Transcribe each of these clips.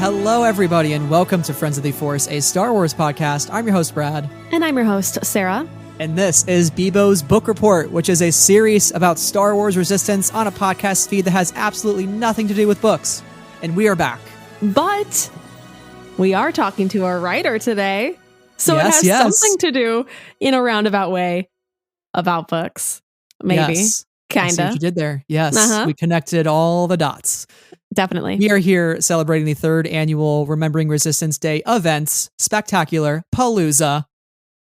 Hello, everybody, and welcome to Friends of the Force, a Star Wars podcast. I'm your host, Brad. And I'm your host, Sarah. And this is Bebo's Book Report, which is a series about Star Wars Resistance on a podcast feed that has absolutely nothing to do with books. And we are back. But we are talking to our writer today. So it has something to do, in a roundabout way, about books. Maybe. Yes. Kind See what of. you did there. Yes. We connected all the dots. Definitely. We are here celebrating the third annual Remembering Resistance Day events, Spectacular Palooza.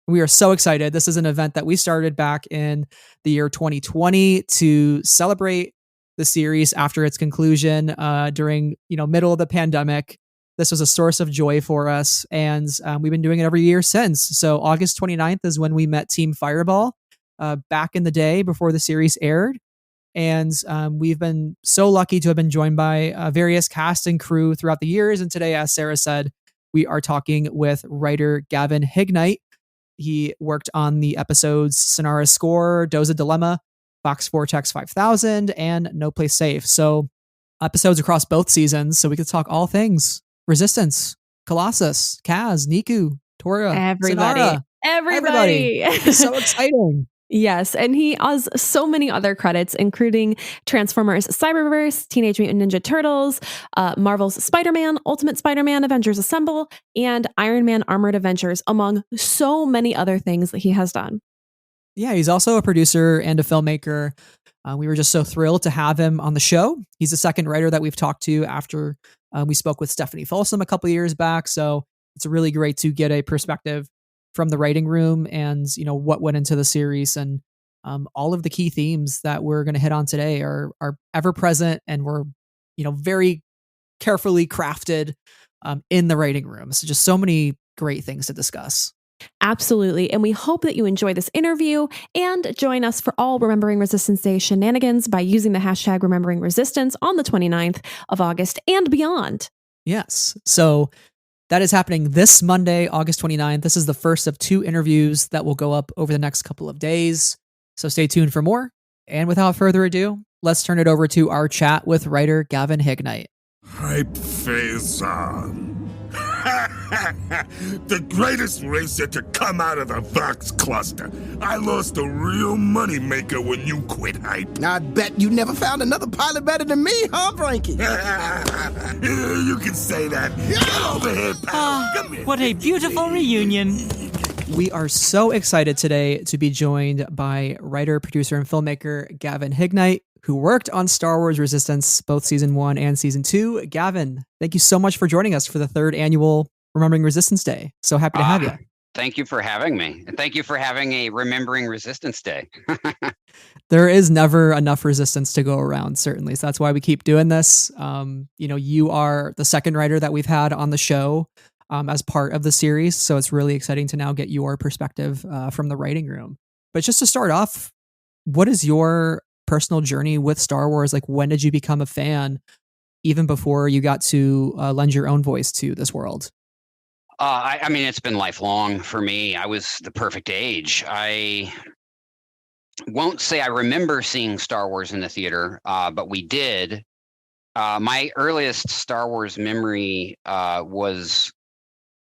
We are so excited. This is an event that we started back in the year 2020 to celebrate the series after its conclusion during, middle of the pandemic. This was a source of joy for us, and we've been doing it every year since. So August 29th is when we met Team Fireball back in the day before the series aired. And we've been so lucky to have been joined by various cast and crew throughout the years. And today, as Sarah said, we are talking with writer Gavin Hignight. He worked on the episodes Sonara's Score, Doza Dilemma, Fox Vortex 5000, and No Place Safe. So episodes across both seasons. So we could talk all things Resistance, Colossus, Kaz, Niku, Tora, Everybody. Sonara. Everybody. It's so exciting. Yes, and he has so many other credits, including Transformers Cyberverse, Teenage Mutant Ninja Turtles, Marvel's Spider-Man, Ultimate Spider-Man, Avengers Assemble, and Iron Man Armored Adventures, among so many other things that he has done. Yeah, he's also a producer and a filmmaker. We were just so thrilled to have him on the show. He's the second writer that we've talked to after we spoke with Stephanie Folsom a couple years back, so it's really great to get a perspective from the writing room and what went into the series, and all of the key themes that we're going to hit on today are ever present and were very carefully crafted in the writing room. So just so many great things to discuss. Absolutely. And we hope that you enjoy this interview and join us for all Remembering Resistance Day shenanigans by using the hashtag Remembering Resistance on the 29th of August and beyond. Yes. So that is happening this Monday, August 29th. This is the first of two interviews that will go up over the next couple of days. So stay tuned for more. And without further ado, let's turn it over to our chat with writer Gavin Hignight. Hype phase on. The greatest racer to come out of the Vox cluster. I lost a real money maker when you quit Hype. I bet you never found another pilot better than me, huh, Frankie? You can say that. Get over here, pal. Come here. What a beautiful reunion. We are so excited today to be joined by writer, producer, and filmmaker Gavin Hignight, who worked on Star Wars Resistance, both Season 1 and Season 2. Gavin, thank you so much for joining us for the third annual Remembering Resistance Day. So happy to have you. Thank you for having me. And thank you for having a Remembering Resistance Day. There is never enough resistance to go around, certainly. So that's why we keep doing this. You are the second writer that we've had on the show as part of the series. So it's really exciting to now get your perspective from the writing room. But just to start off, what is your personal journey with Star Wars? Like, when did you become a fan, even before you got to lend your own voice to this world? I mean, it's been lifelong for me. I was the perfect age. I won't say I remember seeing Star Wars in the theater, but we did. My earliest Star Wars memory was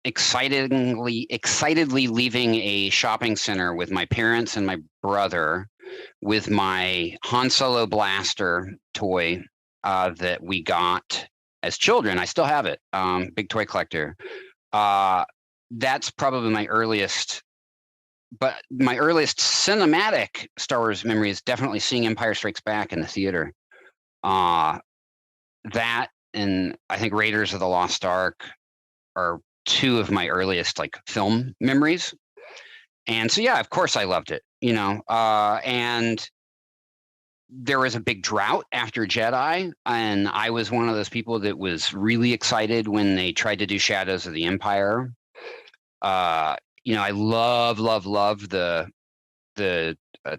excitedly leaving a shopping center with my parents and my brother with my Han Solo blaster toy that we got as children. I still have it. Big toy collector. That's probably my earliest, but my earliest cinematic Star Wars memory is definitely seeing Empire Strikes Back in the theater. That and I think Raiders of the Lost Ark are two of my earliest film memories. And so, yeah, of course I loved it, and there was a big drought after Jedi, and I was one of those people that was really excited when they tried to do Shadows of the Empire. I love the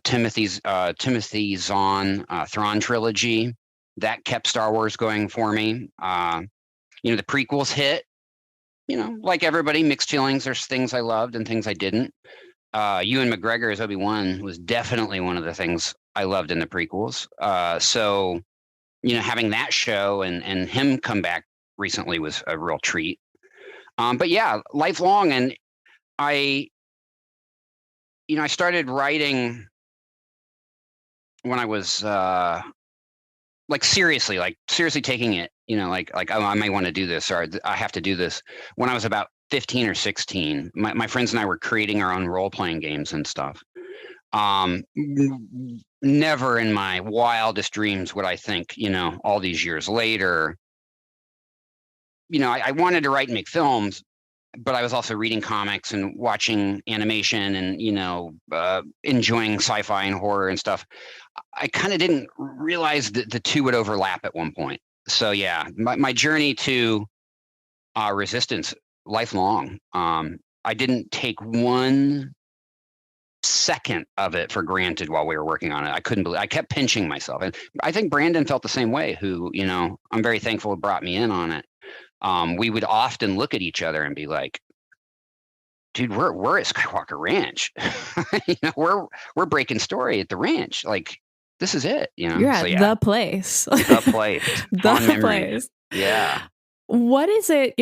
Timothy Zahn Thrawn trilogy. That kept Star Wars going for me. The prequels hit. Like everybody, mixed feelings. There's things I loved and things I didn't. Ewan McGregor as Obi-Wan was definitely one of the things I loved in the prequels. So, having that show and him come back recently was a real treat. But yeah, lifelong. And I started writing when I was seriously taking it, oh, I may want to do this, or I have to do this, when I was about 15 or 16. My friends and I were creating our own role-playing games and stuff. Never in my wildest dreams would I think, all these years later, I wanted to write and make films, but I was also reading comics and watching animation and, enjoying sci-fi and horror and stuff. I kind of didn't realize that the two would overlap at one point. So yeah, my journey to resistance, lifelong. I didn't take 1 second of it for granted while we were working on it. I couldn't believe, I kept pinching myself. And I think Brandon felt the same way, who, I'm very thankful brought me in on it. We would often look at each other and be like, dude, we're at Skywalker Ranch. We're breaking story at the ranch. Like, this is it. You're at the place. The place. The place. Yeah. What is it,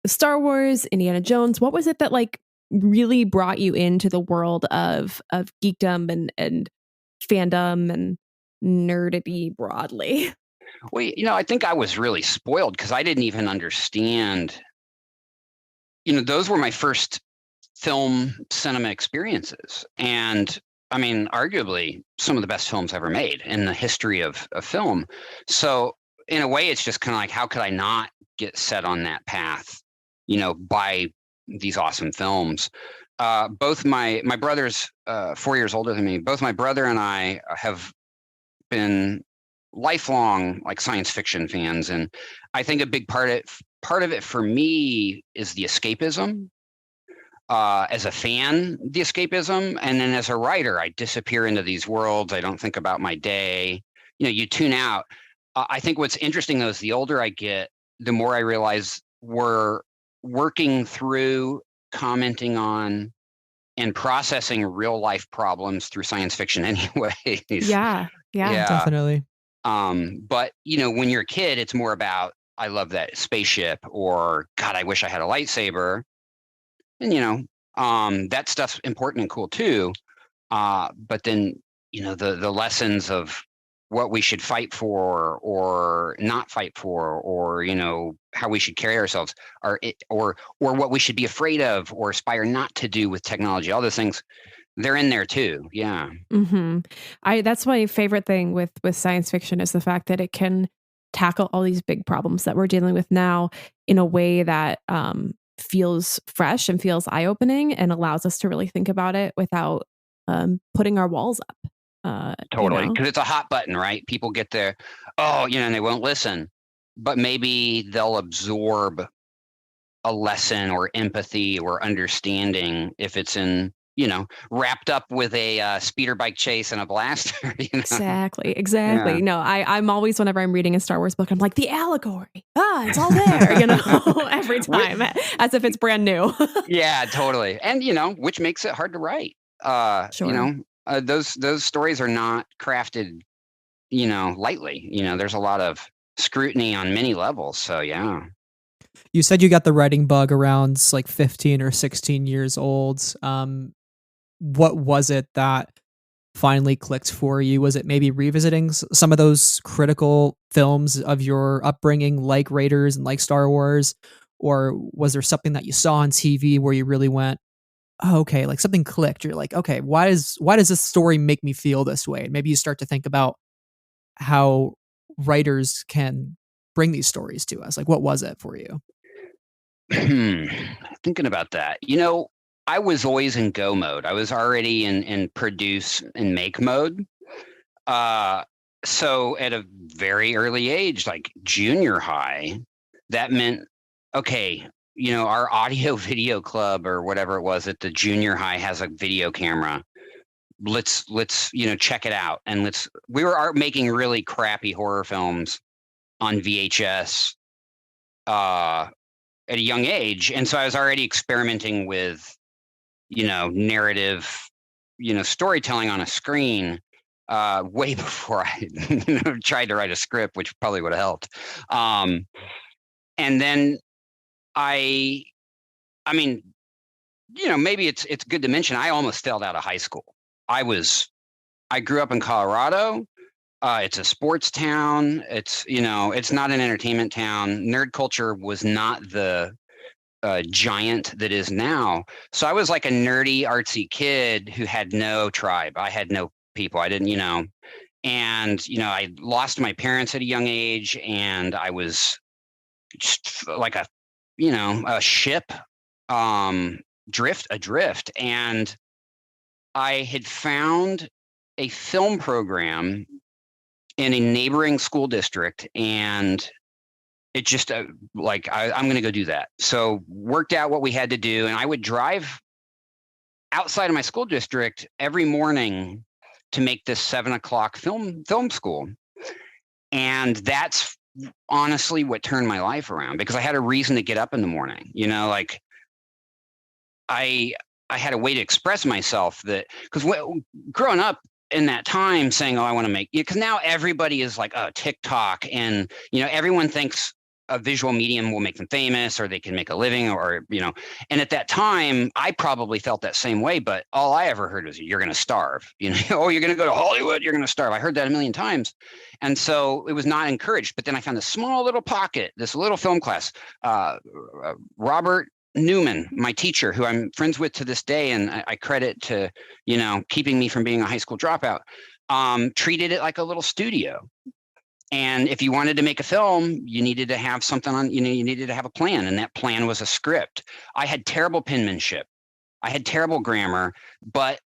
Star Wars, Indiana Jones, what was it that really brought you into the world of geekdom and fandom and nerdity broadly? Well, I think I was really spoiled because I didn't even understand, those were my first film cinema experiences. And I mean, arguably some of the best films ever made in the history of film. So in a way, it's just kind of like, how could I not get set on that path, by these awesome films? Both my brother's 4 years older than me. Both my brother and I have been lifelong science fiction fans, and I think a big part of it for me is the escapism. As a fan, the escapism, and then as a writer, I disappear into these worlds. I don't think about my day. You tune out. I think what's interesting though is the older I get, the more I realize we're working through, commenting on, and processing real life problems through science fiction anyways. Yeah, definitely. But when you're a kid, it's more about, I love that spaceship, or God, I wish I had a lightsaber. And that stuff's important and cool too. But then the lessons of what we should fight for or not fight for, or how we should carry ourselves, or what we should be afraid of or aspire not to do with technology. All those things, they're in there too. Yeah. Mm-hmm. That's my favorite thing with science fiction is the fact that it can tackle all these big problems that we're dealing with now in a way that feels fresh and feels eye-opening and allows us to really think about it without putting our walls up. Totally. Because it's a hot button, right? People get there, and they won't listen, but maybe they'll absorb a lesson or empathy or understanding if it's in, wrapped up with a speeder bike chase and a blaster. Exactly. Yeah. No, I'm always, whenever I'm reading a Star Wars book, I'm like, the allegory. It's all there, every time, as if it's brand new. Yeah, totally. And, which makes it hard to write. Sure. Those stories are not crafted, lightly. There's a lot of scrutiny on many levels. So, yeah. You said you got the writing bug around 15 or 16 years old. What was it that finally clicked for you? Was it maybe revisiting some of those critical films of your upbringing, like Raiders and like Star Wars? Or was there something that you saw on TV where you really went, oh, okay, something clicked? You're like, okay, why does this story make me feel this way? And maybe you start to think about how writers can bring these stories to us. What was it for you? Thinking about that, I was always in go mode. I was already in produce and make mode. So at a very early age, junior high, that meant, okay, our audio video club or whatever it was at the junior high has a video camera. Let's check it out. And we were making really crappy horror films on VHS at a young age. And so I was already experimenting with, narrative, storytelling on a screen way before I tried to write a script, which probably would have helped. And And then I mean, maybe it's good to mention, I almost failed out of high school. I grew up in Colorado. It's a sports town. It's not an entertainment town. Nerd culture was not the giant that is now. So I was like a nerdy, artsy kid who had no tribe. I had no people. I didn't, and I lost my parents at a young age, and I was just like a ship, adrift. And I had found a film program in a neighboring school district, and it just I'm going to go do that. So worked out what we had to do, and I would drive outside of my school district every morning to make this 7 o'clock film school. And that's honestly what turned my life around, because I had a reason to get up in the morning. I had a way to express myself, that because growing up in that time saying, oh, I want to make, because now everybody is like, oh, TikTok, and everyone thinks a visual medium will make them famous, or they can make a living, or and at that time I probably felt that same way, but all I ever heard was, you're going to starve, oh, you're going to go to Hollywood, you're going to starve. I heard that a million times, and so it was not encouraged. But then I found this small little pocket, this little film class. Robert Newman, my teacher, who I'm friends with to this day, and I credit to keeping me from being a high school dropout, treated it like a little studio. And if you wanted to make a film, you needed to have something on, you needed to have a plan. And that plan was a script. I had terrible penmanship. I had terrible grammar, but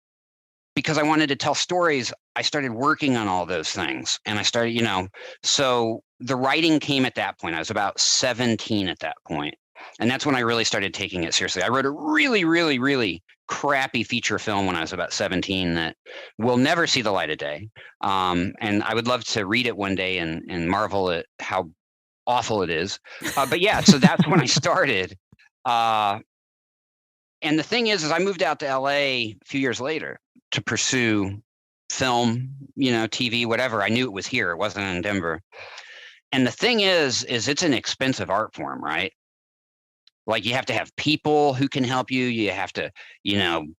because I wanted to tell stories, I started working on all those things. And I started, so the writing came at that point. I was about 17 at that point. And that's when I really started taking it seriously. I wrote a really, really, really crappy feature film when I was about 17 that will never see the light of day. And I would love to read it one day and marvel at how awful it is. But yeah, so that's when I started. And the thing is I moved out to LA a few years later to pursue film, TV, whatever. I knew it was here. It wasn't in Denver. And the thing is it's an expensive art form, right? Like, you have to have people who can help you. You have to,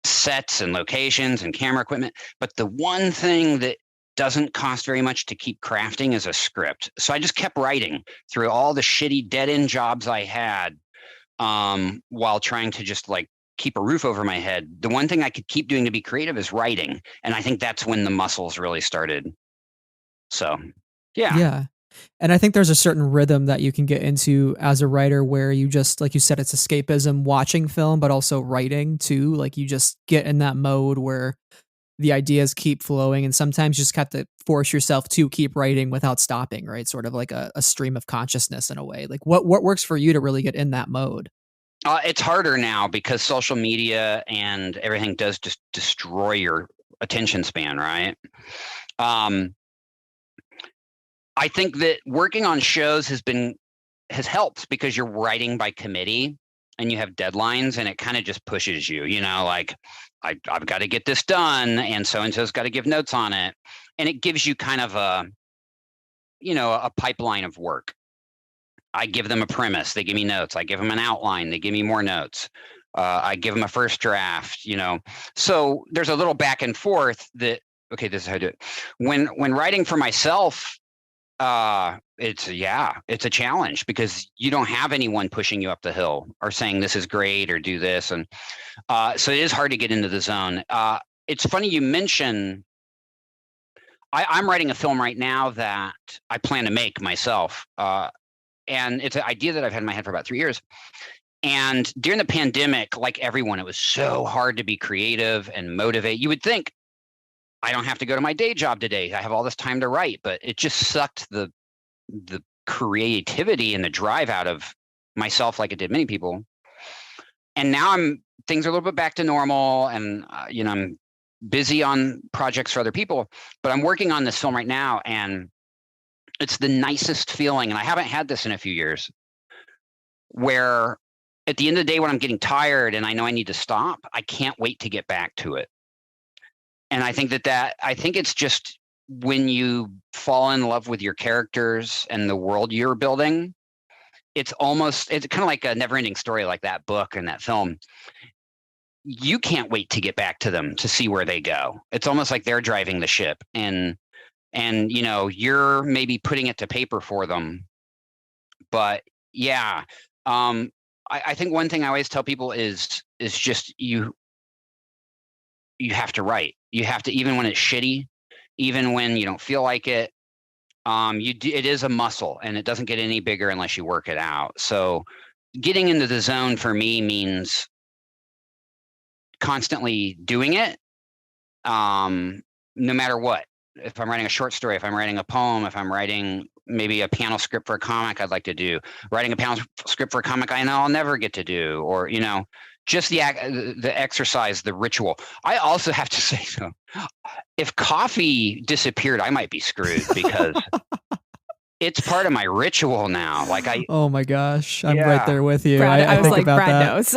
sets and locations and camera equipment. But the one thing that doesn't cost very much to keep crafting is a script. So I just kept writing through all the shitty dead-end jobs I had, while trying to just keep a roof over my head. The one thing I could keep doing to be creative is writing. And I think that's when the muscles really started. So, yeah. Yeah. And I think there's a certain rhythm that you can get into as a writer where you just, like you said, it's escapism, watching film, but also writing too. Like, you just get in that mode where the ideas keep flowing, and sometimes you just have to force yourself to keep writing without stopping, right? Sort of like a stream of consciousness in a way. Like, what works for you to really get in that mode? It's harder now because social media and everything does just destroy your attention span, right? I think that working on shows has helped because you're writing by committee and you have deadlines, and it kind of just pushes you, like, I've got to get this done, and so-and-so's got to give notes on it. And it gives you kind of a pipeline of work. I give them a premise, they give me notes. I give them an outline, they give me more notes. I give them a first draft, So there's a little back and forth that, okay, this is how I do it. When writing for myself, it's a challenge because you don't have anyone pushing you up the hill or saying this is great or do this. And so it is hard to get into the zone. It's funny you mention, I'm writing a film right now that I plan to make myself. And it's an idea that I've had in my head for about 3 years. And during the pandemic, like everyone, it was so hard to be creative and motivate. You would think, I don't have to go to my day job today. I have all this time to write, but it just sucked the creativity and the drive out of myself, like it did many people. And now things are a little bit back to normal, and I'm busy on projects for other people. But I'm working on this film right now, and it's the nicest feeling, and I haven't had this in a few years, where at the end of the day, when I'm getting tired and I know I need to stop, I can't wait to get back to it. And I think I think it's just when you fall in love with your characters and the world you're building, it's kind of like a never ending story, like that book and that film. You can't wait to get back to them to see where they go. It's almost like they're driving the ship, and you're maybe putting it to paper for them. But yeah, I think one thing I always tell people is just you have to write. You have to, even when it's shitty, even when you don't feel like it. It is a muscle, and it doesn't get any bigger unless you work it out. So getting into the zone for me means constantly doing it, no matter what. If I'm writing a short story, if I'm writing a poem, if I'm writing maybe a panel script for a comic I'd like to do, writing a panel script for a comic I know I'll never get to do, or, just the exercise, the ritual. I also have to say, so if coffee disappeared, I might be screwed, because it's part of my ritual now. Like oh my gosh, I'm right there with you. Brad, I was think like, about Brad that. knows.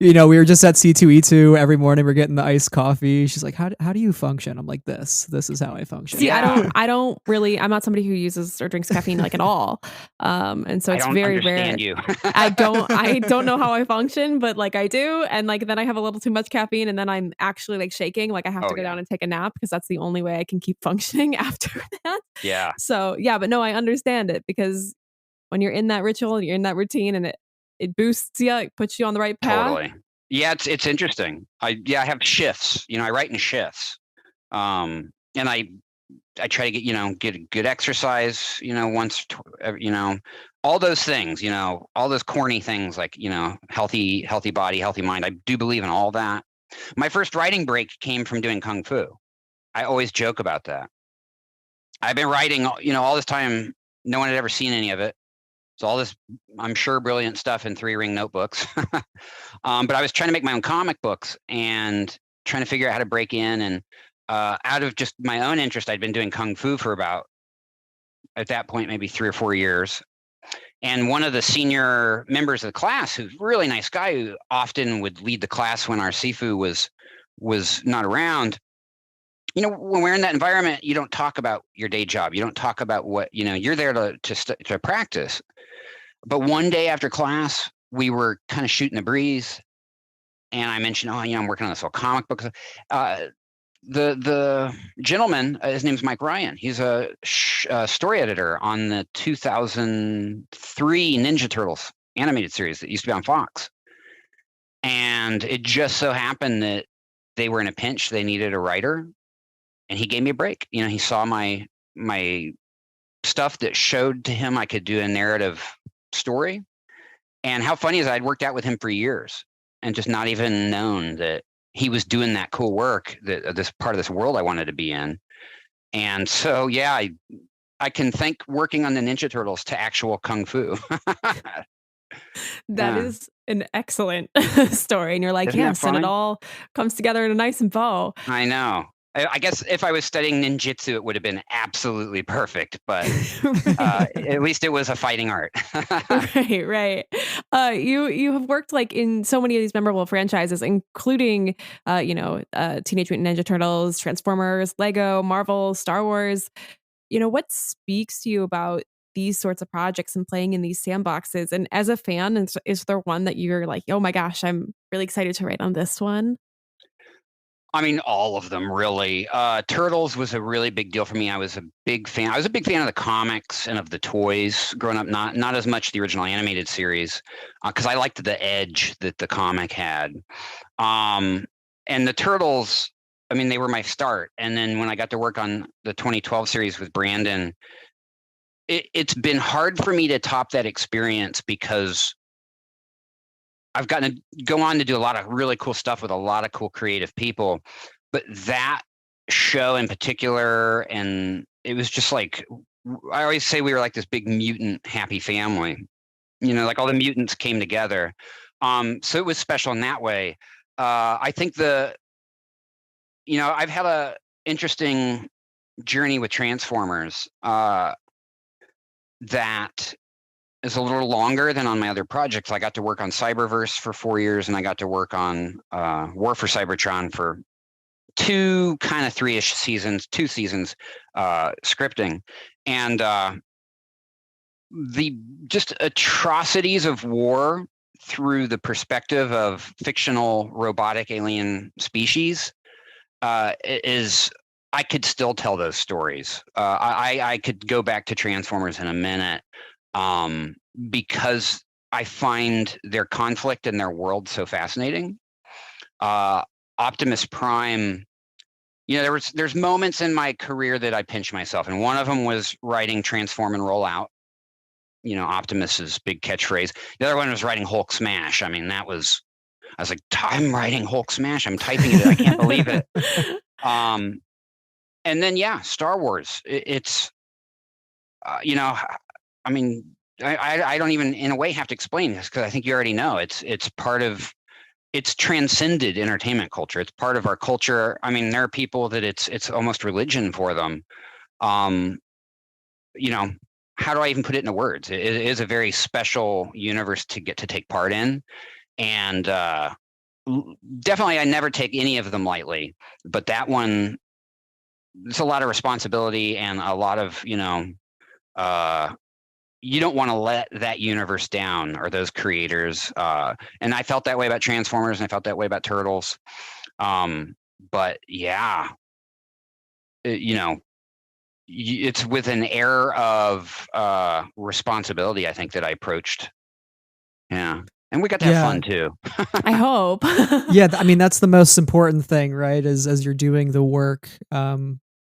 Yeah, we were just at C2E2 every morning. We're getting the iced coffee. She's like, how do you function? I'm like, this is how I function. See, I don't really, I'm not somebody who uses or drinks caffeine like at all. And so it's very rare. You. I don't know how I function, but like I do. And like, then I have a little too much caffeine, and then I'm actually like shaking. Like I have to go down and take a nap, because that's the only way I can keep functioning after that. Yeah. So yeah, but no, I understand it, because when you're in that ritual, you're in that routine, and it boosts you, it puts you on the right path. Totally. Yeah, it's interesting. I have shifts. I write in shifts. And I try to get good exercise, once, all those things, all those corny things, like, healthy body, healthy mind. I do believe in all that. My first writing break came from doing Kung Fu. I always joke about that. I've been writing, all this time. No one had ever seen any of it. So all this, I'm sure, brilliant stuff in 3-ring notebooks. But I was trying to make my own comic books and trying to figure out how to break in. And out of just my own interest, I'd been doing Kung Fu for about, at that point, maybe 3 or 4 years. And one of the senior members of the class, who's a really nice guy, who often would lead the class when our Sifu was not around. When we're in that environment, you don't talk about your day job. You don't talk about what, you're there to practice. But one day after class, we were kind of shooting the breeze. And I mentioned, I'm working on this whole comic book. The gentleman, his name's Mike Bryan. He's a story editor on the 2003 Ninja Turtles animated series that used to be on Fox. And it just so happened that they were in a pinch. They needed a writer. And he gave me a break. He saw my stuff that showed to him I could do a narrative story. And how funny is I'd worked out with him for years and just not even known that he was doing that cool work, that this part of this world I wanted to be in. And so, yeah, I can thank working on the Ninja Turtles to actual Kung Fu. That is an excellent story. And you're like, Isn't yes, and it all comes together in a nice bow. I know. I guess if I was studying ninjutsu, it would have been absolutely perfect, but at least it was a fighting art. Right. You have worked like in so many of these memorable franchises, including, Teenage Mutant Ninja Turtles, Transformers, Lego, Marvel, Star Wars. What speaks to you about these sorts of projects and playing in these sandboxes? And as a fan, is there one that you're like, oh my gosh, I'm really excited to write on this one? I mean, all of them, really. Turtles was a really big deal for me. I was a big fan. I was a big fan of the comics and of the toys growing up, not as much the original animated series, because I liked the edge that the comic had. And the Turtles, I mean, they were my start. And then when I got to work on the 2012 series with Brandon, it's been hard for me to top that experience, because I've gotten to go on to do a lot of really cool stuff with a lot of cool creative people, but that show in particular, and it was just like, I always say we were like this big mutant happy family, like all the mutants came together. So it was special in that way. I think I've had a interesting journey with Transformers that is a little longer than on my other projects. I got to work on Cyberverse for 4 years, and I got to work on War for Cybertron for 2 seasons scripting. And the just atrocities of war through the perspective of fictional robotic alien species is, I could still tell those stories. I could go back to Transformers in a minute because I find their conflict and their world so fascinating. Optimus Prime, there's moments in my career that I pinch myself, and one of them was writing Transform and Roll Out. Optimus's big catchphrase. The other one was writing Hulk Smash. I mean, I was like, I'm writing Hulk Smash. I'm typing it. I can't believe it. And then, Star Wars. It's, I mean, I don't even, in a way, have to explain this because I think you already know. It's transcended entertainment culture. It's part of our culture. I mean, there are people that it's almost religion for them. How do I even put it into words? It is a very special universe to get to take part in. And definitely I never take any of them lightly. But that one, it's a lot of responsibility and a lot of, you don't want to let that universe down or those creators. And I felt that way about Transformers and I felt that way about Turtles. But yeah, it's with an air of responsibility, I think, that I approached. Yeah. And we got to have fun too. I hope. Yeah. I mean, that's the most important thing, right? Is as you're doing the work,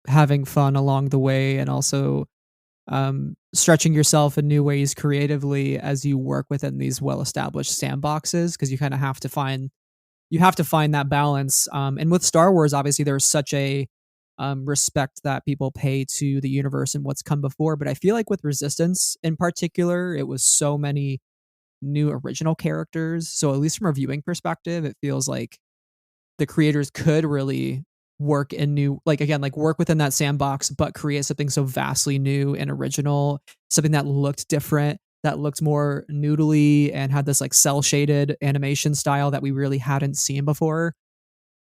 having fun along the way and also stretching yourself in new ways creatively as you work within these well-established sandboxes, because you kind of have to find that balance. And with Star Wars, obviously, there's such a respect that people pay to the universe and what's come before. But I feel like with Resistance in particular, it was so many new original characters. So at least from a viewing perspective, it feels like the creators could really work in work within that sandbox, but create something so vastly new and original, something that looked different, that looked more noodly and had this like cell shaded animation style that we really hadn't seen before.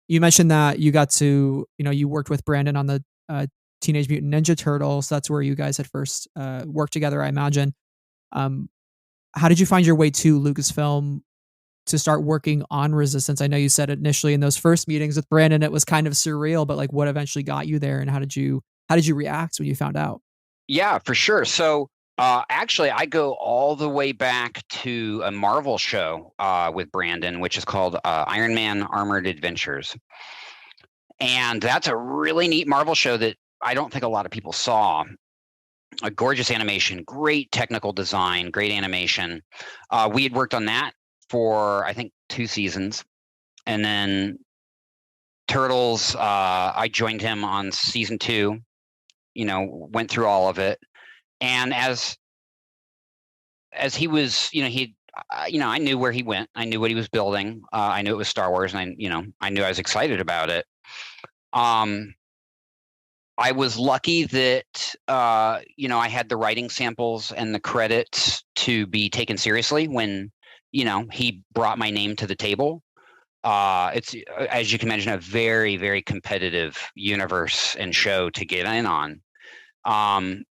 You mentioned that you got to, you worked with Brandon on the Teenage Mutant Ninja Turtles. That's where you guys had first worked together, I imagine. How did you find your way to Lucasfilm to start working on Resistance? I know you said initially in those first meetings with Brandon, it was kind of surreal, but like what eventually got you there and how did you react when you found out? Yeah, for sure. So actually, I go all the way back to a Marvel show with Brandon, which is called Iron Man Armored Adventures. And that's a really neat Marvel show that I don't think a lot of people saw. A gorgeous animation, great technical design, great animation. We had worked on that for, I think, 2 seasons. And then Turtles, I joined him on season 2, went through all of it. And as he was, I knew where he went. I knew what he was building. I knew it was Star Wars, and I knew I was excited about it. I was lucky that I had the writing samples and the credits to be taken seriously when he brought my name to the table. It's, as you can imagine, a very, very competitive universe and show to get in on.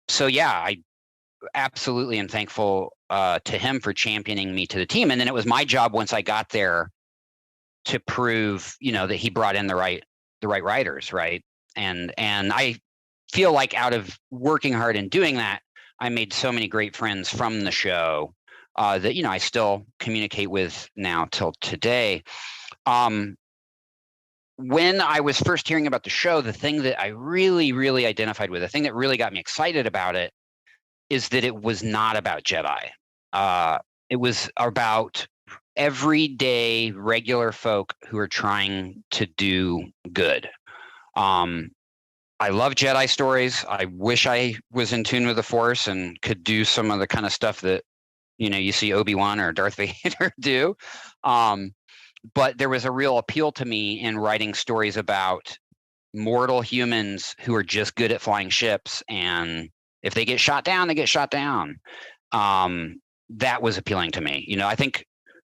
So yeah, I absolutely am thankful to him for championing me to the team. And then it was my job once I got there to prove, that he brought in the right writers, right? And I feel like out of working hard and doing that, I made so many great friends from the show that I still communicate with now till today. When I was first hearing about the show, the thing that I really, really identified with, the thing that really got me excited about it, is that it was not about Jedi. It was about everyday, regular folk who are trying to do good. I love Jedi stories. I wish I was in tune with the Force and could do some of the kind of stuff that, you see Obi-Wan or Darth Vader do. But there was a real appeal to me in writing stories about mortal humans who are just good at flying ships. And if they get shot down, they get shot down. That was appealing to me. I think,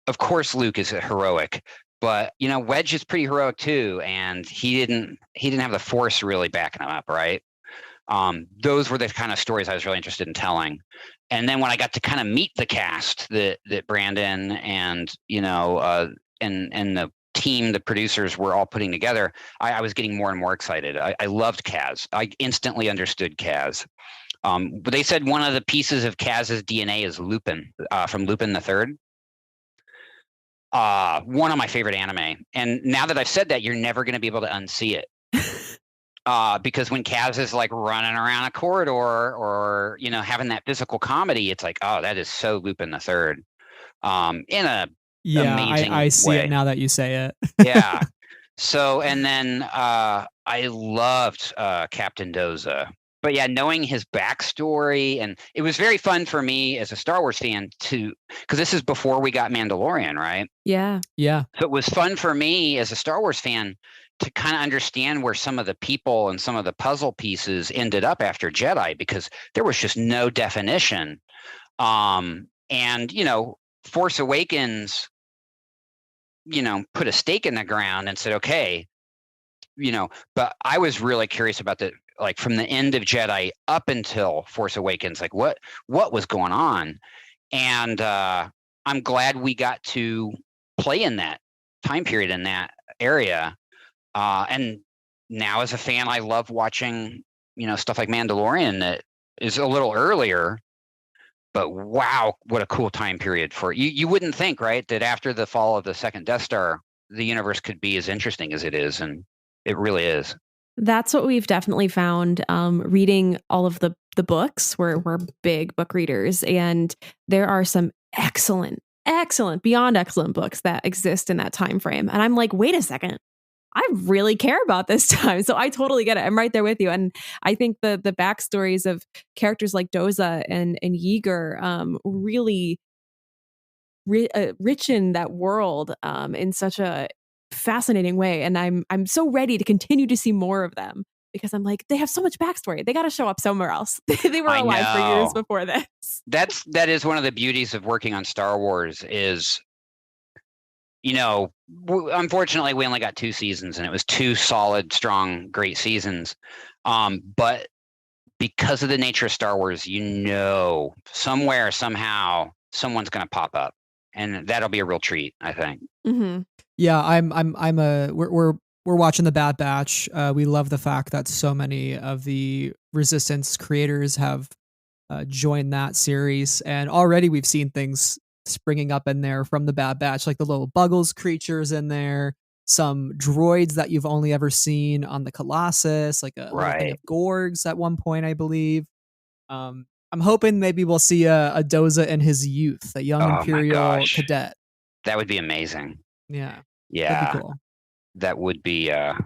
of course, Luke is heroic, but Wedge is pretty heroic too, and he didn't have the Force really backing him up, right? Those were the kind of stories I was really interested in telling, And then when I got to kind of meet the cast that Brandon and and the team, the producers were all putting together, I was getting more and more excited. I loved Kaz. I instantly understood Kaz. But they said one of the pieces of Kaz's DNA is Lupin, from Lupin the Third. One of my favorite anime. And now that I've said that, you're never going to be able to unsee it. Because when Kaz is like running around a corridor or, having that physical comedy, it's like, oh, that is so Lupin the Third. In a amazing I see way. it now that you say it. Yeah. So, and then I loved Captain Doza. But yeah, knowing his backstory, and it was very fun for me as a Star Wars fan because this is before we got Mandalorian, right? Yeah. Yeah. So it was fun for me as a Star Wars fan to kind of understand where some of the people and some of the puzzle pieces ended up after Jedi, because there was just no definition. And, Force Awakens, put a stake in the ground and said, okay, but I was really curious about from the end of Jedi up until Force Awakens, like what was going on. And I'm glad we got to play in that time period, in that area. And now as a fan, I love watching, stuff like Mandalorian that is a little earlier, but wow, what a cool time period for you. You wouldn't think, right, that after the fall of the second Death Star, the universe could be as interesting as it is. And it really is. That's what we've definitely found reading all of the books. We're big book readers, and there are some excellent, beyond excellent books that exist in that time frame. And I'm like, wait a second, I really care about this time. So I totally get it. I'm right there with you. And I think the backstories of characters like Doza and Yeager really richen that world in such a fascinating way. And I'm so ready to continue to see more of them, because I'm like, they have so much backstory. They got to show up somewhere else. They were alive for years before this. That is one of the beauties of working on Star Wars is, unfortunately we only got 2 seasons, and it was 2 solid, strong, great seasons. But because of the nature of Star Wars, somewhere, somehow, someone's going to pop up, and that'll be a real treat, I think. Mm-hmm. Yeah, we're watching the Bad Batch. We love the fact that so many of the Resistance creators have joined that series, and already we've seen things springing up in there from the Bad Batch, like the little Buggles creatures in there, some droids that you've only ever seen on the Colossus, like a little thing of Gorgs at one point, I believe. I'm hoping maybe we'll see a Doza in his youth, a young Imperial cadet. That would be amazing. Yeah. Yeah. That'd be cool. That would be and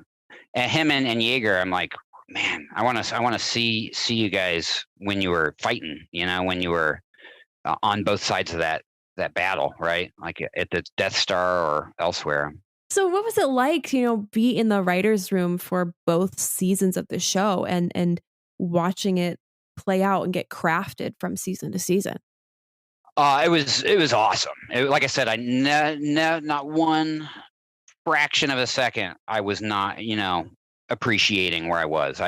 him and Yeager, I'm like, man, I want to see you guys when you were fighting, when you were on both sides of that battle, right? Like at the Death Star or elsewhere. So what was it like, be in the writer's room for both seasons of the show and watching it play out and get crafted from season to season? It was awesome. Like I said, not one fraction of a second I was not, appreciating where I was.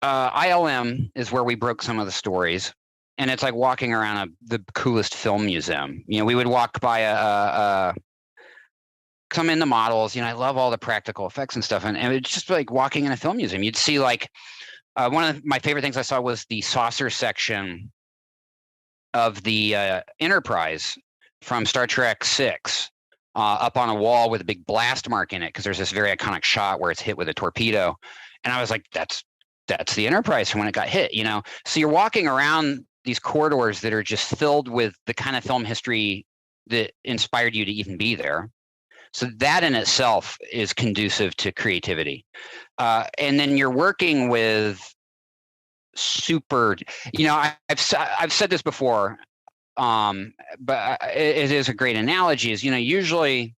ILM is where we broke some of the stories, and it's like walking around the coolest film museum. We would walk by come in the models. I love all the practical effects and stuff, and it's just like walking in a film museum. You'd see like one of my favorite things I saw was the saucer section of the Enterprise from Star Trek VI, up on a wall with a big blast mark in it, because there's this very iconic shot where it's hit with a torpedo, and I was like, that's the Enterprise from when it got hit. So you're walking around these corridors that are just filled with the kind of film history that inspired you to even be there. So that in itself is conducive to creativity. And then you're working with super, I've said this before, but it is a great analogy, is, usually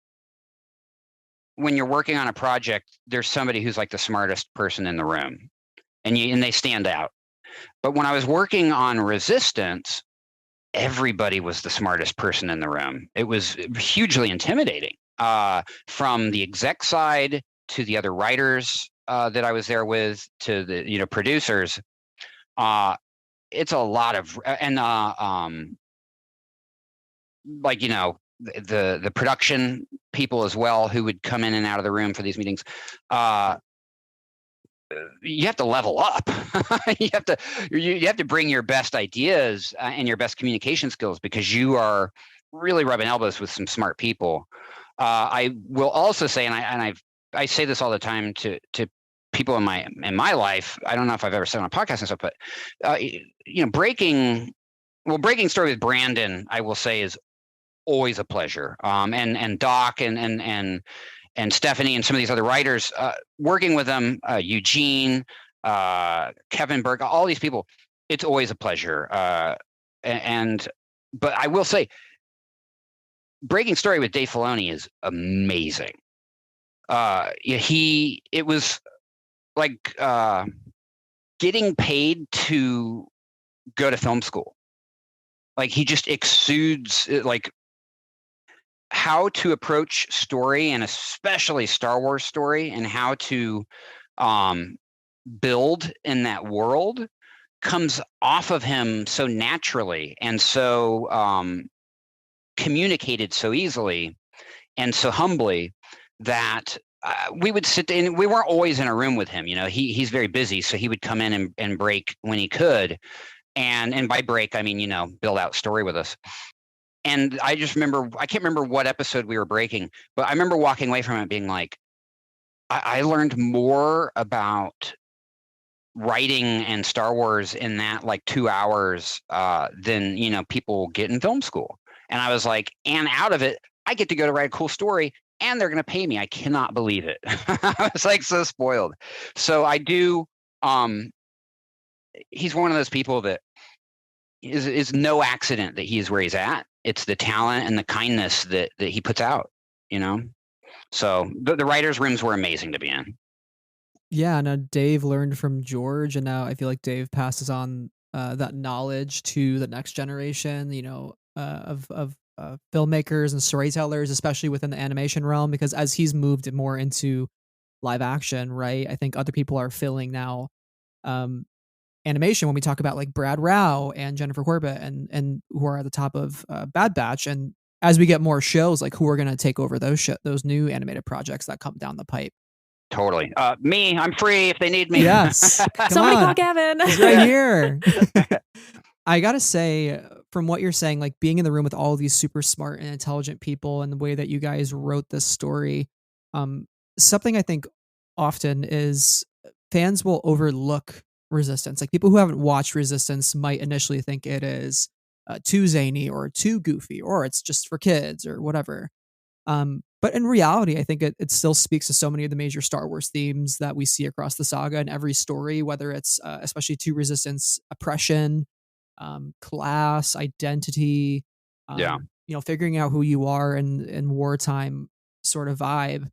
when you're working on a project, there's somebody who's like the smartest person in the room, and they stand out. But when I was working on Resistance, everybody was the smartest person in the room. It was hugely intimidating, from the exec side to the other writers that I was there with, to the producers. It's a lot of, and like, the production people as well who would come in and out of the room for these meetings. You have to level up. you have to bring your best ideas and your best communication skills, because you are really rubbing elbows with some smart people. I will also say, and I say this all the time to people in my life. I don't know if I've ever said on a podcast and stuff, but breaking story with Brandon, I will say, is always a pleasure. And Doc and Stephanie and some of these other writers, working with them, Eugene, Kevin Berg, all these people, it's always a pleasure. But I will say, breaking story with Dave Filoni is amazing. It was like getting paid to go to film school. Like, he just exudes like how to approach story, and especially Star Wars story, and how to build in that world comes off of him so naturally, and so communicated so easily and so humbly that we would sit in. We weren't always in a room with him. He's very busy, so he would come in and break when he could. And by break, I mean, build out story with us. And I just remember, I can't remember what episode we were breaking, but I remember walking away from it being like, I learned more about writing and Star Wars in that like 2 hours than, people get in film school. And I was like, and out of it, I get to go to write a cool story, and they're going to pay me. I cannot believe it. I was like so spoiled. So I do, he's one of those people that is no accident that he is where he's at. It's the talent and the kindness that he puts out, So the writers' rooms were amazing to be in. Yeah, no, Dave learned from George, and now I feel like Dave passes on that knowledge to the next generation, of filmmakers and storytellers, especially within the animation realm, because as he's moved more into live action, right, I think other people are filling now animation when we talk about like Brad Rao and Jennifer Corbett and who are at the top of Bad Batch. And as we get more shows, like, who are going to take over those new animated projects that come down the pipe? Totally. Me, I'm free if they need me. Yes. Somebody call Gavin. He's right here. I got to say, from what you're saying, like being in the room with all these super smart and intelligent people and the way that you guys wrote this story, something I think often is fans will overlook Resistance. Like, people who haven't watched Resistance might initially think it is too zany or too goofy, or it's just for kids or whatever. But in reality, I think it still speaks to so many of the major Star Wars themes that we see across the saga in every story, whether it's especially to Resistance, oppression, class, identity, figuring out who you are in wartime sort of vibe.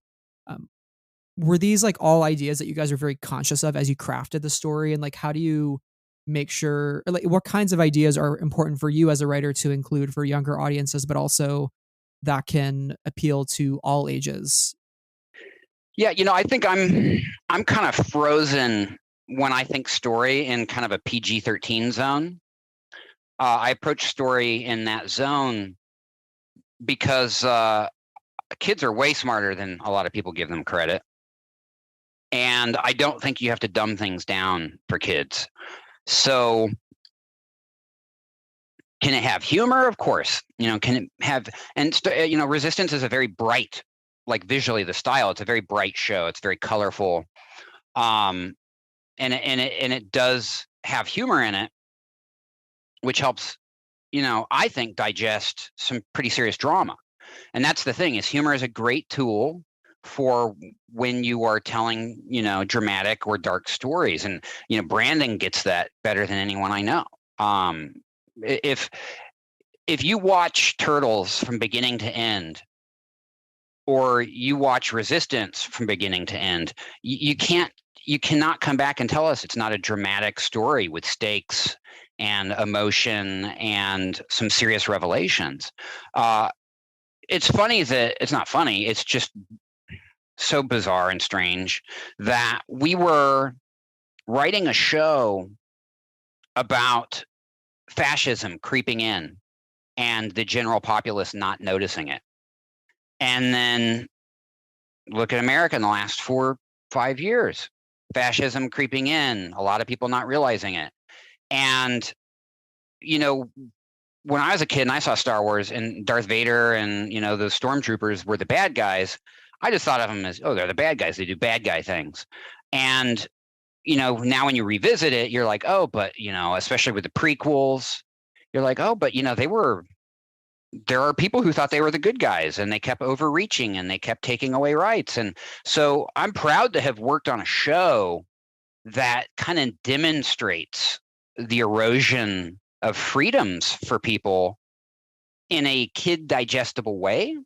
Were these like all ideas that you guys were very conscious of as you crafted the story? And like, how do you make sure, like, what kinds of ideas are important for you as a writer to include for younger audiences, but also that can appeal to all ages? Yeah, I think I'm kind of frozen when I think story in kind of a PG-13 zone. I approach story in that zone because kids are way smarter than a lot of people give them credit. And I don't think you have to dumb things down for kids. So can it have humor? Of course. Can it have, and Resistance is a very bright, like visually the style, it's a very bright show. It's very colorful. And it does have humor in it, which helps, I think, digest some pretty serious drama. And that's the thing, is humor is a great tool for when you are telling, dramatic or dark stories. And, Brandon gets that better than anyone I know. If you watch Turtles from beginning to end, or you watch Resistance from beginning to end, you cannot come back and tell us it's not a dramatic story with stakes and emotion and some serious revelations. It's funny that it's not funny. It's just so bizarre and strange that we were writing a show about fascism creeping in and the general populace not noticing it. And then look at America in the last 4 or 5 years, fascism creeping in, a lot of people not realizing it. And, you know, when I was a kid and I saw Star Wars and Darth Vader and, you know, the stormtroopers were the bad guys, I just thought of them as, oh, they're the bad guys. They do bad guy things. And, you know, now when you revisit it, you're like, oh, but, you know, especially with the prequels, you're like, oh, but, you know, there are people who thought they were the good guys and they kept overreaching and they kept taking away rights. And so I'm proud to have worked on a show that kind of demonstrates the erosion of freedoms for people in a kid digestible way,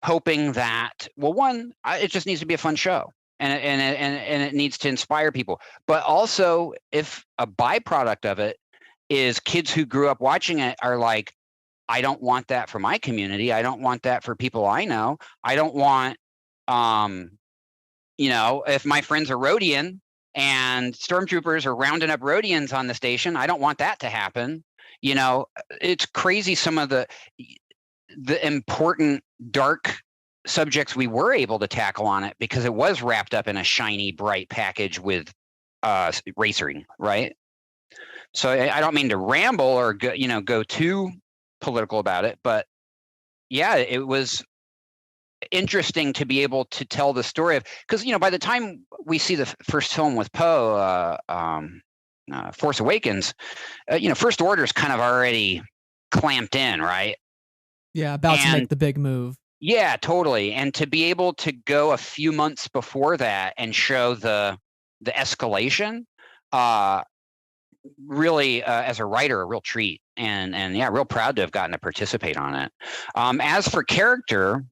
hoping that, well, one, it just needs to be a fun show and it needs to inspire people. But also, if a byproduct of it is kids who grew up watching it are like, I don't want that for my community. I don't want that for people I know. I don't want, you know, if my friends are Rhodian and stormtroopers are rounding up Rhodians on the station, I don't want that to happen. You know, it's crazy some of the important dark subjects we were able to tackle on it because it was wrapped up in a shiny, bright package with racing, right? So I don't mean to ramble or go too political about it, but yeah, it was interesting to be able to tell the story of, because, you know, by the time we see the first film with Poe, Force Awakens, you know, First Order's kind of already clamped in, right? Yeah, about to make the big move. Yeah, totally. And to be able to go a few months before that and show the escalation, really, as a writer, a real treat. And yeah, real proud to have gotten to participate on it. As for character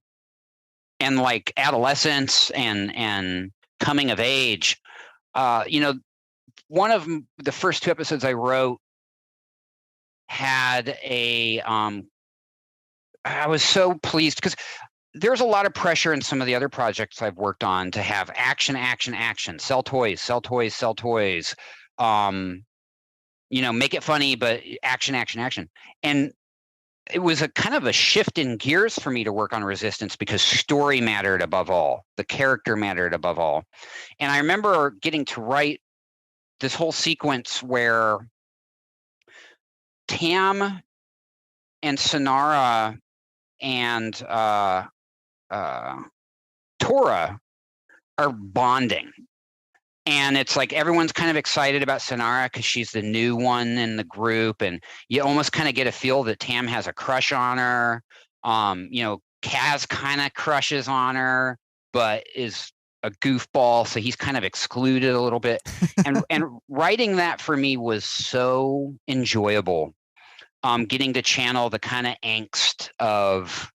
and like adolescence and coming of age, you know, one of the first 2 episodes I wrote had I was so pleased because there's a lot of pressure in some of the other projects I've worked on to have action, action, action, sell toys, sell toys, sell toys. You know, make it funny, but action, action, action. And it was a kind of a shift in gears for me to work on Resistance because story mattered above all. The character mattered above all. And I remember getting to write this whole sequence where Tam and Sonara and Tora are bonding. And it's like everyone's kind of excited about Sonara because she's the new one in the group. And you almost kind of get a feel that Tam has a crush on her. You know, Kaz kind of crushes on her, but is a goofball. So he's kind of excluded a little bit. And writing that for me was so enjoyable. Getting to channel the kind of angst of,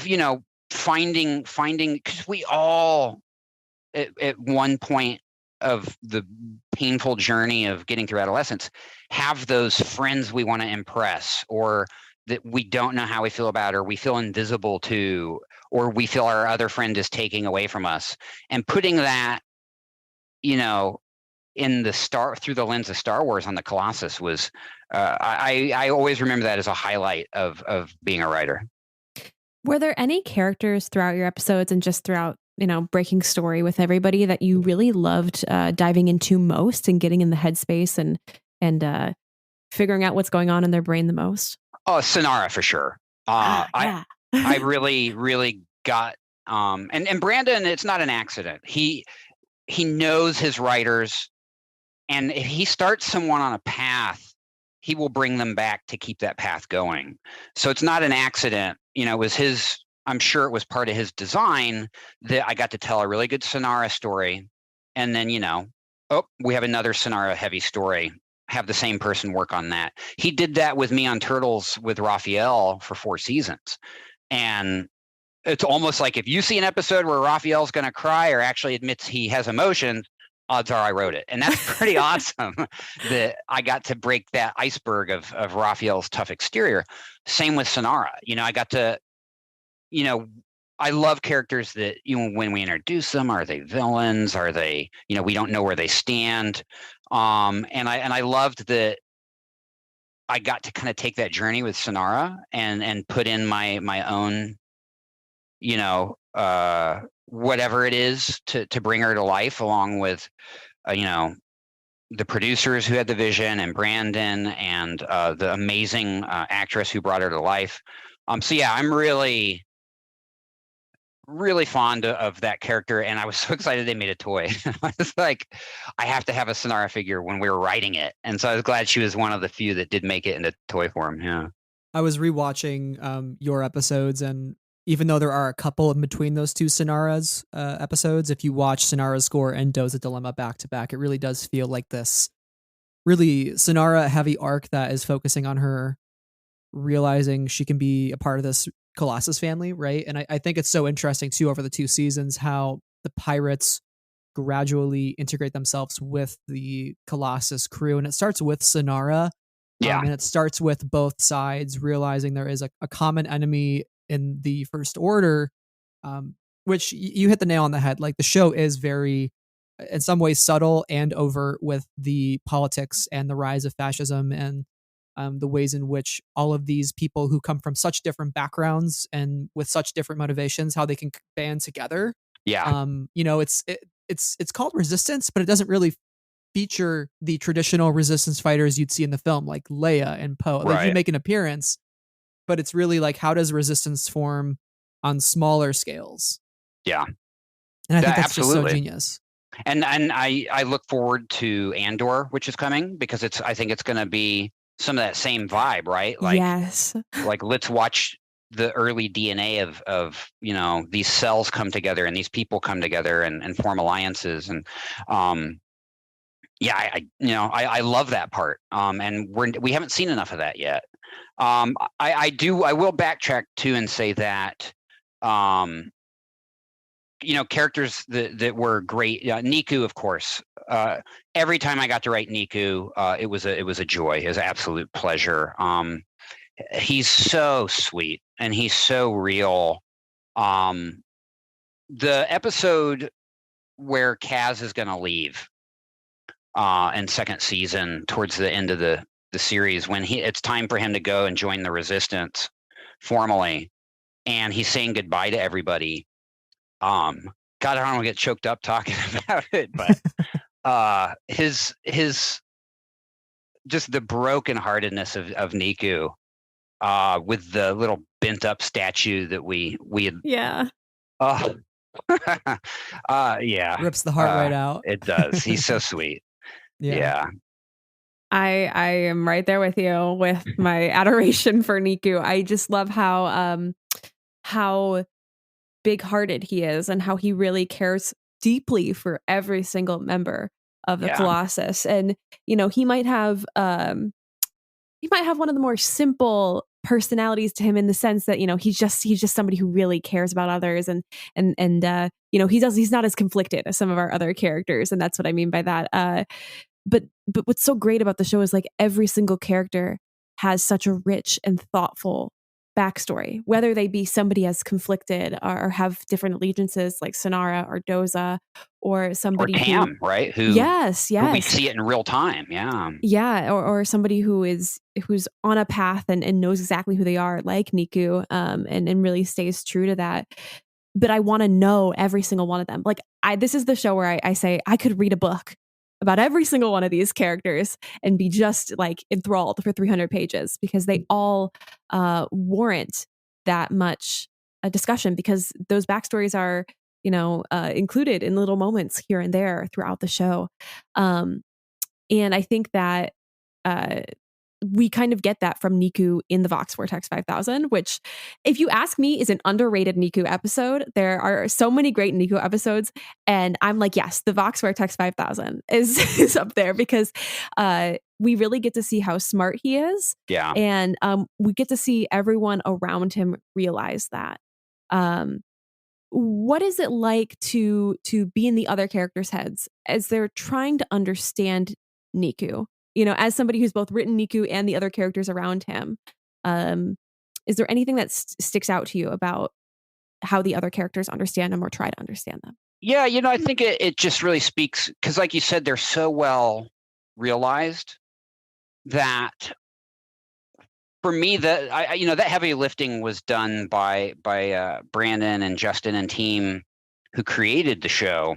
you know, finding, because we all, at one point of the painful journey of getting through adolescence, have those friends we want to impress, or that we don't know how we feel about, or we feel invisible to, or we feel our other friend is taking away from us. And putting that, you know, through the lens of Star Wars on the Colossus was, I always remember that as a highlight of being a writer. Were there any characters throughout your episodes and just throughout, you know, breaking story with everybody that you really loved diving into most and getting in the headspace and figuring out what's going on in their brain the most? Oh, Sonara for sure. Yeah. I really, really got, and Brandon, it's not an accident. He knows his writers, and if he starts someone on a path, he will bring them back to keep that path going. So it's not an accident. You know, it was I'm sure it was part of his design that I got to tell a really good Sonara story. And then, you know, we have another Sonara heavy story. Have the same person work on that. He did that with me on Turtles with Raphael for 4 seasons. And it's almost like if you see an episode where Raphael's going to cry or actually admits he has emotions, odds are I wrote it. And that's pretty awesome that I got to break that iceberg of Raphael's tough exterior. Same with Sonara. You know, I got to, you know, I love characters that, you know, when we introduce them, are they villains? Are they, you know, we don't know where they stand. And I loved that I got to kind of take that journey with Sonara and put in my own, whatever it is to bring her to life, along with, the producers who had the vision, and Brandon, and the amazing actress who brought her to life. So yeah, I'm really, really fond of that character, and I was so excited they made a toy. I was like, I have to have a Sonara figure when we were writing it, and so I was glad she was one of the few that did make it into toy form. Yeah, I was rewatching your episodes, and even though there are a couple in between those two Sonara's episodes, if you watch Sonara's score and Doza Dilemma back to back, it really does feel like this really Sonara heavy arc that is focusing on her realizing she can be a part of this Colossus family, right? And I think it's so interesting too over the two seasons how the pirates gradually integrate themselves with the Colossus crew, and it starts with Sonara. Yeah. And it starts with both sides realizing there is a common enemy in the First Order, which you hit the nail on the head. Like, the show is very, in some ways, subtle and overt with the politics and the rise of fascism, and the ways in which all of these people who come from such different backgrounds and with such different motivations, how they can band together. Yeah. It's called Resistance, but it doesn't really feature the traditional resistance fighters you'd see in the film, like Leia and Poe. Like, you make an appearance, but it's really like, how does resistance form on smaller scales? Yeah. And I think that's absolutely just so genius. And I look forward to Andor, which is coming, because I think it's going to be some of that same vibe, right? Like, yes. Like, let's watch the early DNA of these cells come together, and these people come together and form alliances. And I love that part. And we haven't seen enough of that yet. I will backtrack too and say that characters that were great. Niku, of course. Every time I got to write Niku, it was a joy. It was an absolute pleasure. He's so sweet and he's so real. The episode where Kaz is going to leave in second season, towards the end of the series, when it's time for him to go and join the Resistance formally, and he's saying goodbye to everybody. God, I don't want to get choked up talking about it, but his just the brokenheartedness of Niku, with the little bent up statue that we had. Yeah. Yeah. Rips the heart right out. It does. He's so sweet. Yeah. I am right there with you with my adoration for Niku. I just love how big-hearted he is, and how he really cares deeply for every single member of the Colossus. And he might have one of the more simple personalities to him, in the sense that he's just somebody who really cares about others, and he's not as conflicted as some of our other characters, and that's what I mean by that. But what's so great about the show is, like, every single character has such a rich and thoughtful backstory, whether they be somebody as conflicted or have different allegiances, like Sonara or Doza, or somebody or Tam, right? Yes. Who we see it in real time. Yeah. Or somebody who's on a path and knows exactly who they are, like Niku, and really stays true to that. But I want to know every single one of them. Like, this is the show where I say I could read a book about every single one of these characters and be just like enthralled for 300 pages, because they all warrant that much a discussion, because those backstories are, included in little moments here and there throughout the show. And I think that we kind of get that from Niku in the Vox Vortex 5000, which, if you ask me, is an underrated Niku episode. There are so many great Niku episodes, and I'm like, yes, the Vox Vortex 5000 is up there, because we really get to see how smart he is. Yeah. And we get to see everyone around him realize that. What is it like to be in the other characters' heads as they're trying to understand Niku? As somebody who's both written Niku and the other characters around him, is there anything that sticks out to you about how the other characters understand them or try to understand them? Yeah, I think it just really speaks, because, like you said, they're so well realized that for me, that that heavy lifting was done by Brandon and Justin and team who created the show.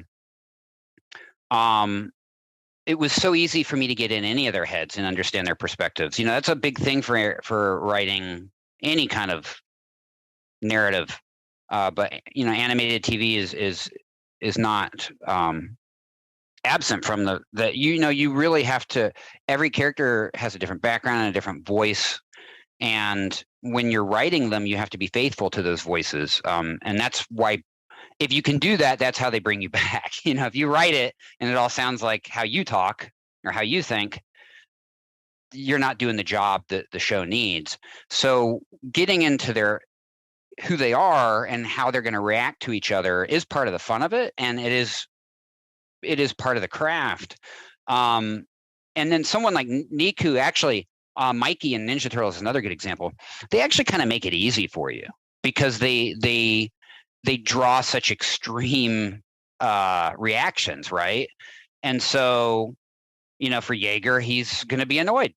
It was so easy for me to get in any of their heads and understand their perspectives. That's a big thing for writing any kind of narrative. But animated TV is not absent from the you really have to. Every character has a different background and a different voice, and when you're writing them, you have to be faithful to those voices. And that's why, if you can do that, that's how they bring you back. If you write it and it all sounds like how you talk or how you think, you're not doing the job that the show needs. So getting into who they are and how they're going to react to each other is part of the fun of it, and it is part of the craft. And then someone like Niku, actually, Mikey and Ninja Turtles is another good example. They actually kind of make it easy for you because they draw such extreme reactions, right? And so, for Jaeger, he's going to be annoyed.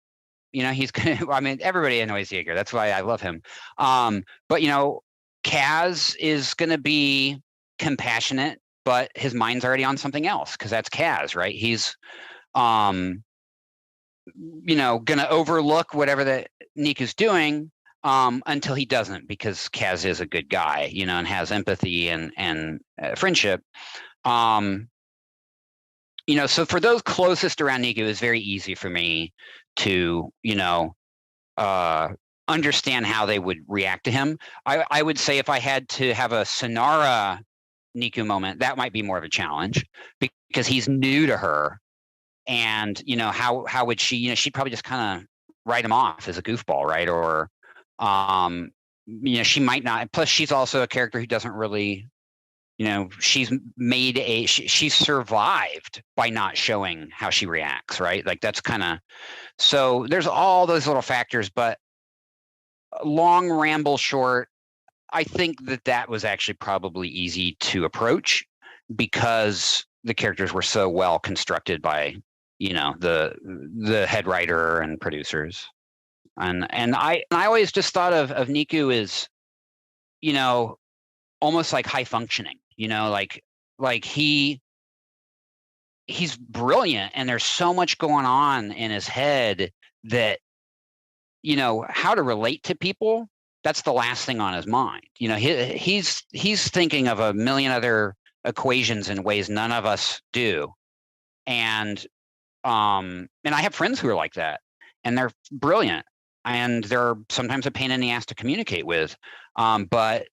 He's going to. I mean, everybody annoys Jaeger. That's why I love him. But Kaz is going to be compassionate, but his mind's already on something else because that's Kaz, right? He's going to overlook whatever that Niku's doing until he doesn't, because Kaz is a good guy, and has empathy and friendship. So for those closest around Niku, it's very easy for me to, understand how they would react to him. I would say if I had to have a Sonara Niku moment, that might be more of a challenge because he's new to her. And, how would she, she'd probably just kind of write him off as a goofball, right? Or, she might not. Plus, she's also a character who doesn't really, she's she's survived by not showing how she reacts, right? Like that's kind of, so there's all those little factors, but long ramble short, I think that was actually probably easy to approach because the characters were so well constructed by, the head writer and producers. And I always just thought of Niku as, almost like high functioning, like he's brilliant and there's so much going on in his head that, how to relate to people, that's the last thing on his mind. He's thinking of a million other equations in ways none of us do. And I have friends who are like that, and they're brilliant, and they're sometimes a pain in the ass to communicate with. But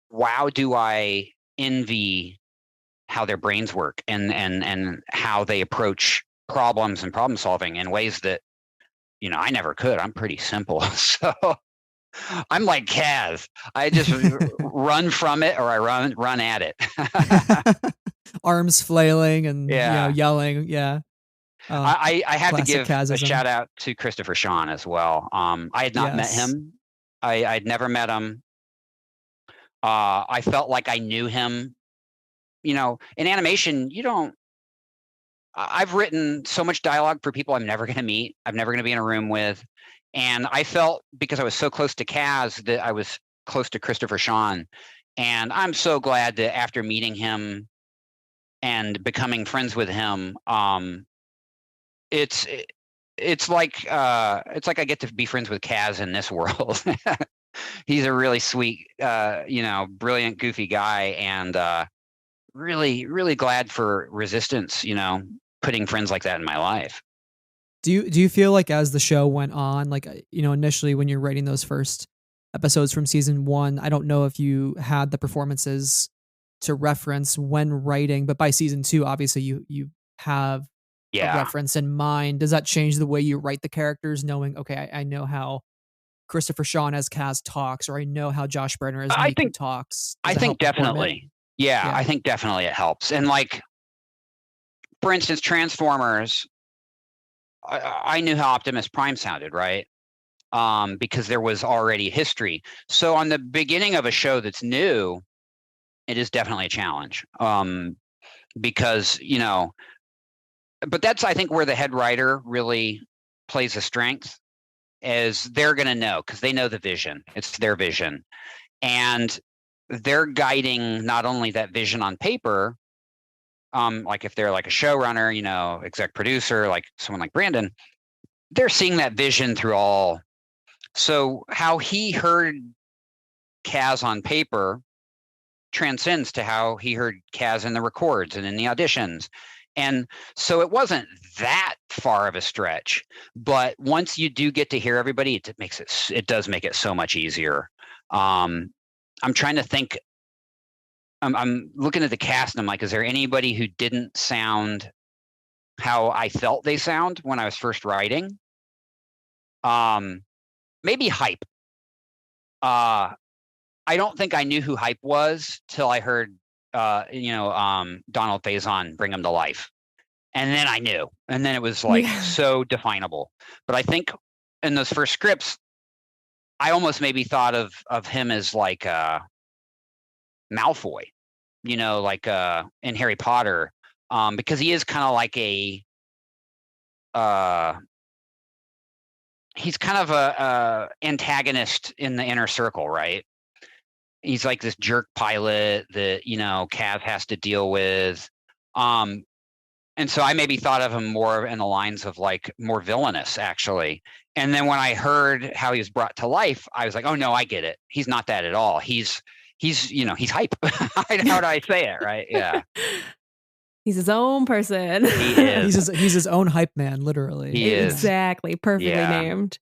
wow, do I envy how their brains work and how they approach problems and problem solving in ways that, I never could. I'm pretty simple. So I'm like Kaz. I just run from it, or I run at it. Arms flailing and yelling. Yeah. I have to give Kazism. a shout out to Christopher Sean as well. I had not met him. I'd never met him. I felt like I knew him. In animation, I've written so much dialogue for people I'm never going to meet. I'm never going to be in a room with. And I felt, because I was so close to Kaz, that I was close to Christopher Sean. And I'm so glad that after meeting him and becoming friends with him, it's like I get to be friends with Kaz in this world. He's a really sweet, brilliant, goofy guy, and really, really glad for Resistance, putting friends like that in my life. Do you feel like as the show went on, like, initially when you're writing those first episodes from season 1, I don't know if you had the performances to reference when writing, but by season 2, obviously you have a reference in mind. Does that change the way you write the characters, knowing, okay, I know how Christopher Sean as Kaz talks, or I know how Josh Brenner as Niku talks? I think definitely. Yeah, I think definitely it helps. And like, for instance, Transformers, I knew how Optimus Prime sounded, right? Because there was already history. So on the beginning of a show that's new, it is definitely a challenge. Because, but that's, I think, where the head writer really plays a strength, is they're going to know, because they know the vision. It's their vision. And they're guiding not only that vision on paper, like if they're like a showrunner, you know, exec producer, like someone like Brandon, they're seeing that vision through all. So how he heard Kaz on paper transcends to how he heard Kaz in the records and in the auditions. And so it wasn't that far of a stretch, but once you do get to hear everybody, it does make it so much easier. I'm trying to think. I'm looking at the cast and I'm like, is there anybody who didn't sound how I felt they sound when I was first writing? Maybe Hype. I don't think I knew who Hype was till I heard, Donald Faison bring him to life. And then I knew. And then it was like so definable. But I think in those first scripts, I almost maybe thought of him as like Malfoy, like in Harry Potter, because he is kind of like he's kind of a antagonist in the inner circle, right? He's like this jerk pilot that, Cav has to deal with. And so I maybe thought of him more in the lines of like more villainous, actually. And then when I heard how he was brought to life, I was like, oh no, I get it. He's not that at all. He's Hype. How do I say it? Right. Yeah. He's his own person. He is. He's his own hype man, literally. He is. Exactly. Perfectly named.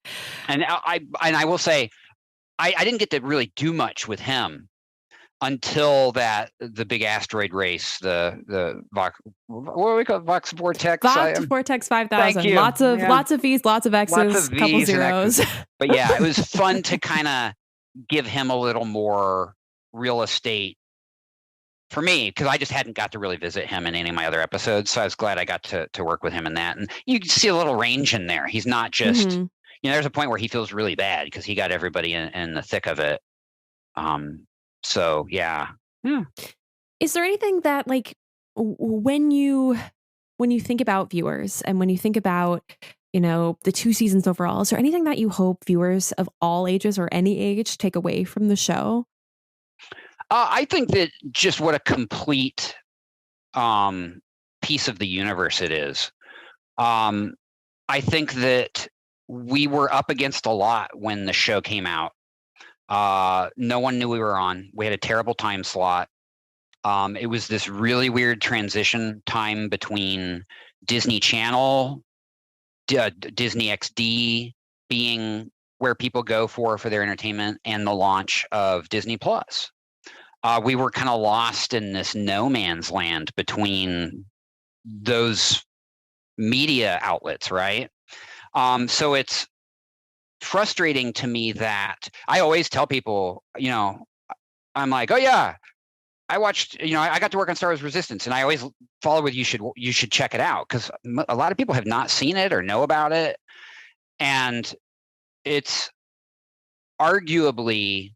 And I will say, I didn't get to really do much with him until the big asteroid race, the Vox, what do we call it? Vox Vortex? Vox Vortex 5000. Lots of V's, lots of X's, couple zeros. But yeah, it was fun to kind of give him a little more real estate for me, because I just hadn't got to really visit him in any of my other episodes. So I was glad I got to work with him in that. And you can see a little range in there. He's not just, there's a point where he feels really bad because he got everybody in the thick of it. So yeah. Is there anything that, like, when you think about viewers and when you think about, the 2 seasons overall, is there anything that you hope viewers of all ages or any age take away from the show? I think that just what a complete piece of the universe it is. I think that we were up against a lot when the show came out. No one knew we were on. We had a terrible time slot. It was this really weird transition time between Disney Channel, Disney XD being where people go for their entertainment, and the launch of Disney Plus. We were kind of lost in this no man's land between those media outlets, right? So it's frustrating to me that I always tell people, I'm like, oh yeah, I watched, I got to work on Star Wars Resistance, and I always follow with you should check it out, because a lot of people have not seen it or know about it, and it's arguably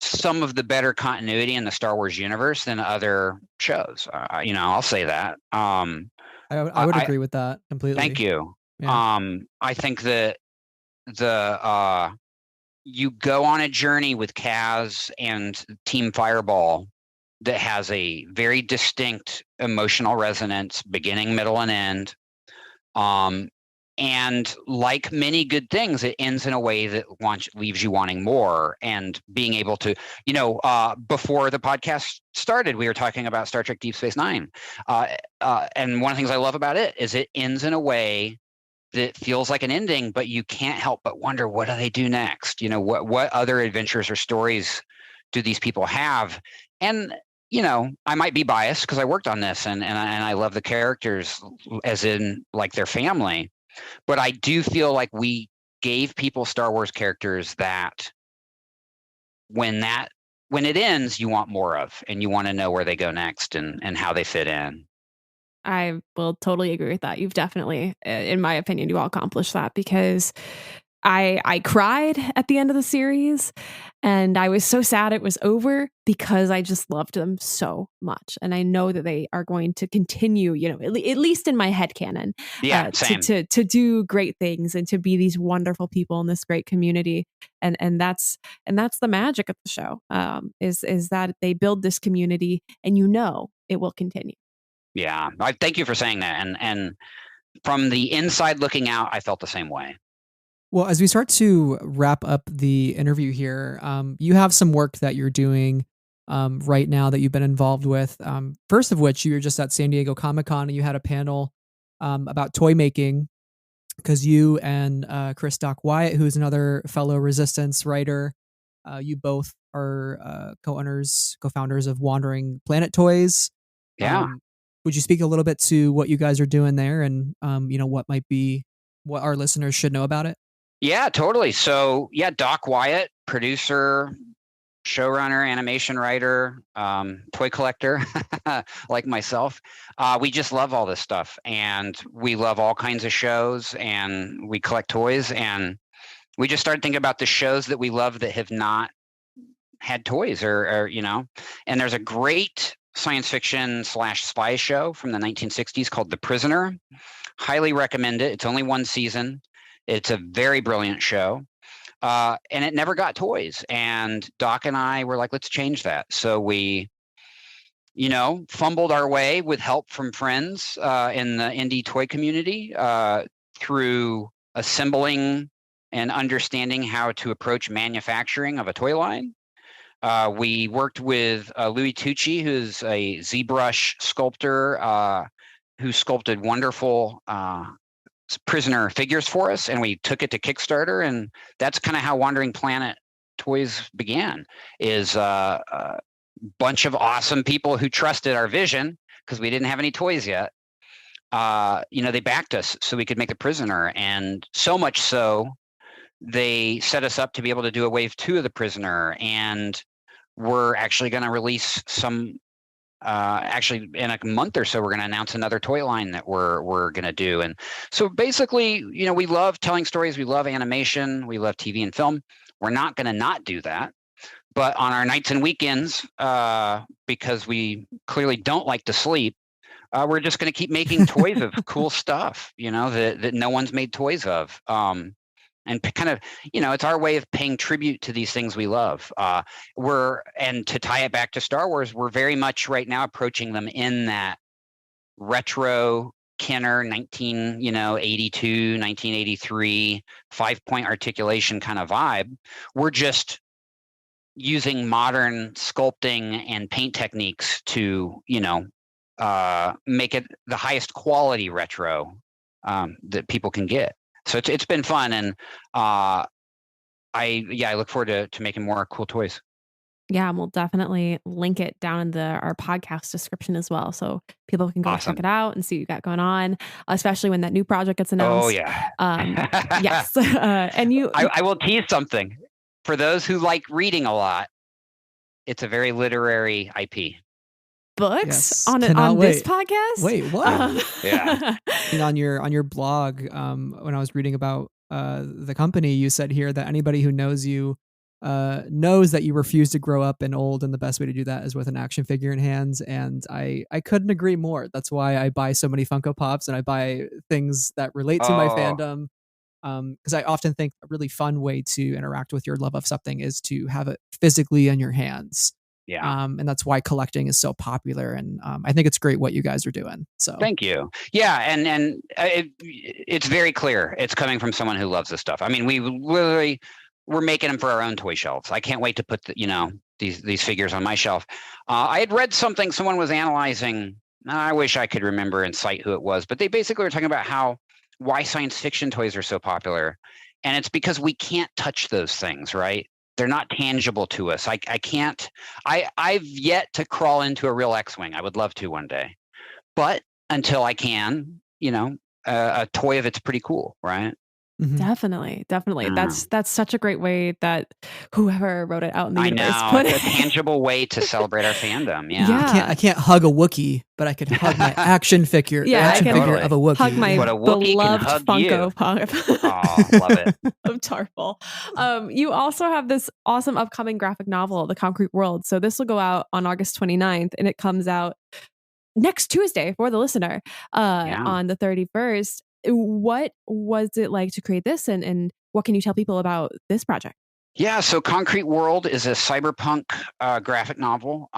some of the better continuity in the Star Wars universe than other shows. I'll say that. I would agree with that completely. Thank you. Yeah. I think that you go on a journey with Kaz and Team Fireball that has a very distinct emotional resonance, beginning, middle, and end. And like many good things, it ends in a way that leaves you wanting more, and being able to, before the podcast started, we were talking about Star Trek Deep Space Nine. And one of the things I love about it is it ends in a way that feels like an ending, but you can't help but wonder, what do they do next? What other adventures or stories do these people have? And, I might be biased because I worked on this and I love the characters as in like their family. But I do feel like we gave people Star Wars characters that when it ends, you want more of, and you want to know where they go next and how they fit in. I will totally agree with that. You've definitely, in my opinion, you all accomplished that, because I cried at the end of the series, and I was so sad it was over because I just loved them so much. And I know that they are going to continue, at least in my headcanon, Yeah, same. to do great things and to be these wonderful people in this great community. And that's the magic of the show, is that they build this community, and it will continue. Yeah, I thank you for saying that. And from the inside looking out, I felt the same way. Well, as we start to wrap up the interview here, you have some work that you're doing right now that you've been involved with. First of which, you were just at San Diego Comic-Con and you had a panel about toy making, because you and Chris Doc Wyatt, who's another fellow Resistance writer, you both are co-founders of Wandering Planet Toys. Yeah. Would you speak a little bit to what you guys are doing there, and what our listeners should know about it? Yeah, totally. So yeah, Doc Wyatt, producer, showrunner, animation writer, toy collector, like myself. We just love all this stuff, and we love all kinds of shows, and we collect toys, and we just started thinking about the shows that we love that have not had toys, or and there's a great science fiction / spy show from the 1960s called The Prisoner. Highly recommend it. It's only one season. It's a very brilliant show. And it never got toys. And Doc and I were like, let's change that. So we, fumbled our way with help from friends in the indie toy community through assembling and understanding how to approach manufacturing of a toy line. We worked with Louis Tucci, who's a ZBrush sculptor who sculpted wonderful Prisoner figures for us, and we took it to Kickstarter, and that's kind of how Wandering Planet Toys began. Is a bunch of awesome people who trusted our vision because we didn't have any toys yet. They backed us so we could make The Prisoner, and so much so they set us up to be able to do a wave 2 of The Prisoner, and we're actually going to release some. Actually, in a month or so, we're going to announce another toy line that we're going to do. And so basically, we love telling stories. We love animation. We love TV and film. We're not going to not do that. But on our nights and weekends, because we clearly don't like to sleep, we're just going to keep making toys of cool stuff, that no one's made toys of. And kind of, it's our way of paying tribute to these things we love. And to tie it back to Star Wars, we're very much right now approaching them in that retro Kenner 1982, 1983 5-point articulation kind of vibe. We're just using modern sculpting and paint techniques to, make it the highest quality retro that people can get. So it's been fun, and I look forward to making more cool toys. Yeah, and we'll definitely link it down in our podcast description as well, so people can go check it out and see what you got going on, especially when that new project gets announced. Oh yeah. Yes, and I will tease something for those who like reading a lot. It's a very literary IP. Books on this podcast. Wait, what? Yeah. On your blog, when I was reading about the company, you said here that anybody who knows you knows that you refuse to grow up and old, and the best way to do that is with an action figure in hands. And I couldn't agree more. That's why I buy so many Funko Pops, and I buy things that relate to my fandom. Because I often think a really fun way to interact with your love of something is to have it physically in your hands. Yeah. And that's why collecting is so popular. And I think it's great what you guys are doing. So thank you. Yeah. And it's very clear it's coming from someone who loves this stuff. I mean, we're making them for our own toy shelves. I can't wait to put these figures on my shelf. I had read something someone was analyzing. I wish I could remember and cite who it was, but they basically were talking about why science fiction toys are so popular. And it's because we can't touch those things, right? They're not tangible to us. I can't. I've yet to crawl into a real X-Wing. I would love to one day, but until I can, a toy of it's pretty cool, right? Definitely. Mm. That's such a great way that whoever wrote it out in the I universe know, put it's a it. tangible way to celebrate our fandom. Yeah. Yeah. I can't hug a Wookiee, but I could hug my action figure. Yeah, I action can figure of a Wookiee. hug my But a Wookiee can beloved hug Funko you. Pop Oh, love it. of Tarful. You also have this awesome upcoming graphic novel, The Concrete World. So this will go out on August 29th, and it comes out next Tuesday for the listener on the 31st. What was it like to create this, and what can you tell people about this project? Yeah, so Concrete World is a cyberpunk graphic novel.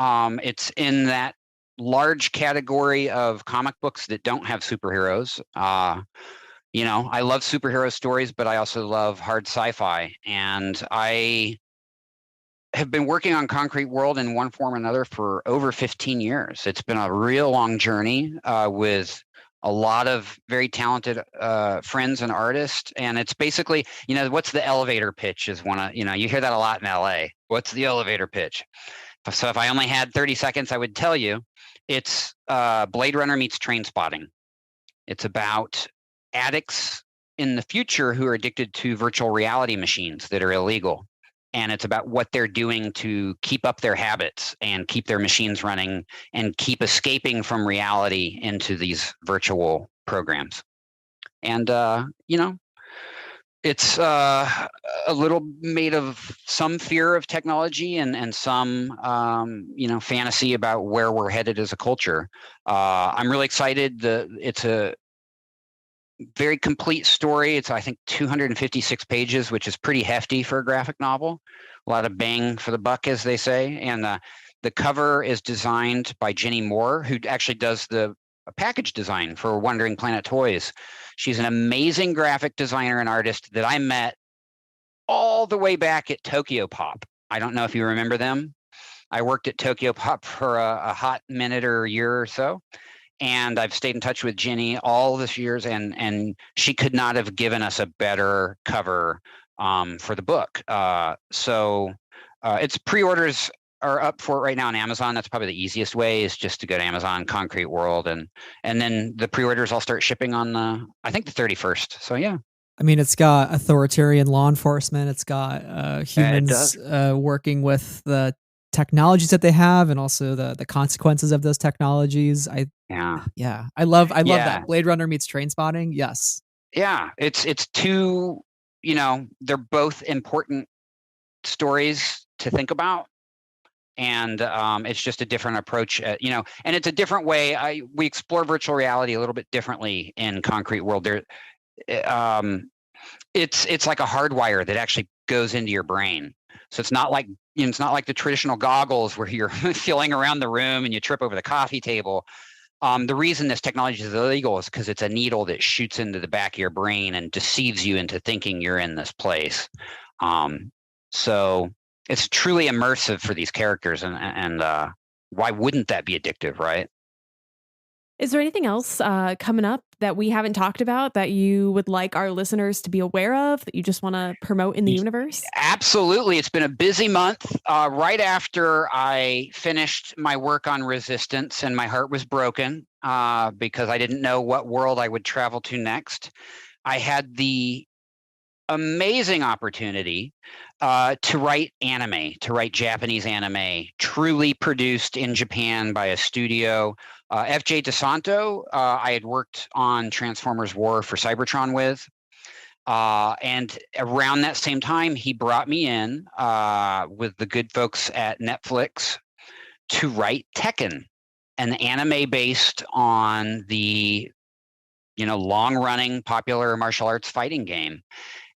It's in that large category of comic books that don't have superheroes. You know, I love superhero stories, but I also love hard sci-fi. And I have been working on Concrete World in one form or another for over 15 years. It's been a real long journey with a lot of very talented friends and artists. And it's basically, you know, what's the elevator pitch is one of, you know, you hear that a lot in LA. What's the elevator pitch? So if I only had 30 seconds, I would tell you it's Blade Runner meets Train Spotting. It's about addicts in the future who are addicted to virtual reality machines that are illegal. And it's about what they're doing to keep up their habits and keep their machines running and keep escaping from reality into these virtual programs. And, you know, it's a little made of some fear of technology and some, you know, fantasy about where we're headed as a culture. I'm really excited. It's a very complete story. It's, I think, 256 pages, which is pretty hefty for a graphic novel. A lot of bang for the buck, as they say. And the cover is designed by Jenny Moore, who actually does the package design for Wandering Planet Toys. She's an amazing graphic designer and artist that I met all the way back at Tokyo Pop. I don't know if you remember them. I worked at Tokyo Pop for a hot minute or a year or so. And I've stayed in touch with Jenny all this years, and she could not have given us a better cover for the book. So its pre-orders are up for it right now on Amazon. That's probably the easiest way, is just to go to Amazon, Concrete World, and then the pre-orders all start shipping on I think the 31st. So yeah. I mean, it's got authoritarian law enforcement. It's got humans working with the technologies that they have, and also the consequences of those technologies. I love that Blade Runner meets Train Spotting. Yes. Yeah, it's two, you know, they're both important stories to think about, and it's just a different approach, you know, and it's a different way. We explore virtual reality a little bit differently in Concrete World. It's like a hardwire that actually goes into your brain. So it's not like, you know, it's not like the traditional goggles where you're feeling around the room and you trip over the coffee table. The reason this technology is illegal is because it's a needle that shoots into the back of your brain and deceives you into thinking you're in this place. So it's truly immersive for these characters, and why wouldn't that be addictive, right? Is there anything else coming up that we haven't talked about that you would like our listeners to be aware of, that you just want to promote in the universe? Absolutely. It's been a busy month. Right after I finished my work on Resistance, and my heart was broken because I didn't know what world I would travel to next, I had the amazing opportunity to write anime, to write Japanese anime, truly produced in Japan by a studio. FJ DeSanto, I had worked on Transformers War for Cybertron with. And around that same time, he brought me in with the good folks at Netflix to write Tekken, an anime based on the, you know, long-running popular martial arts fighting game.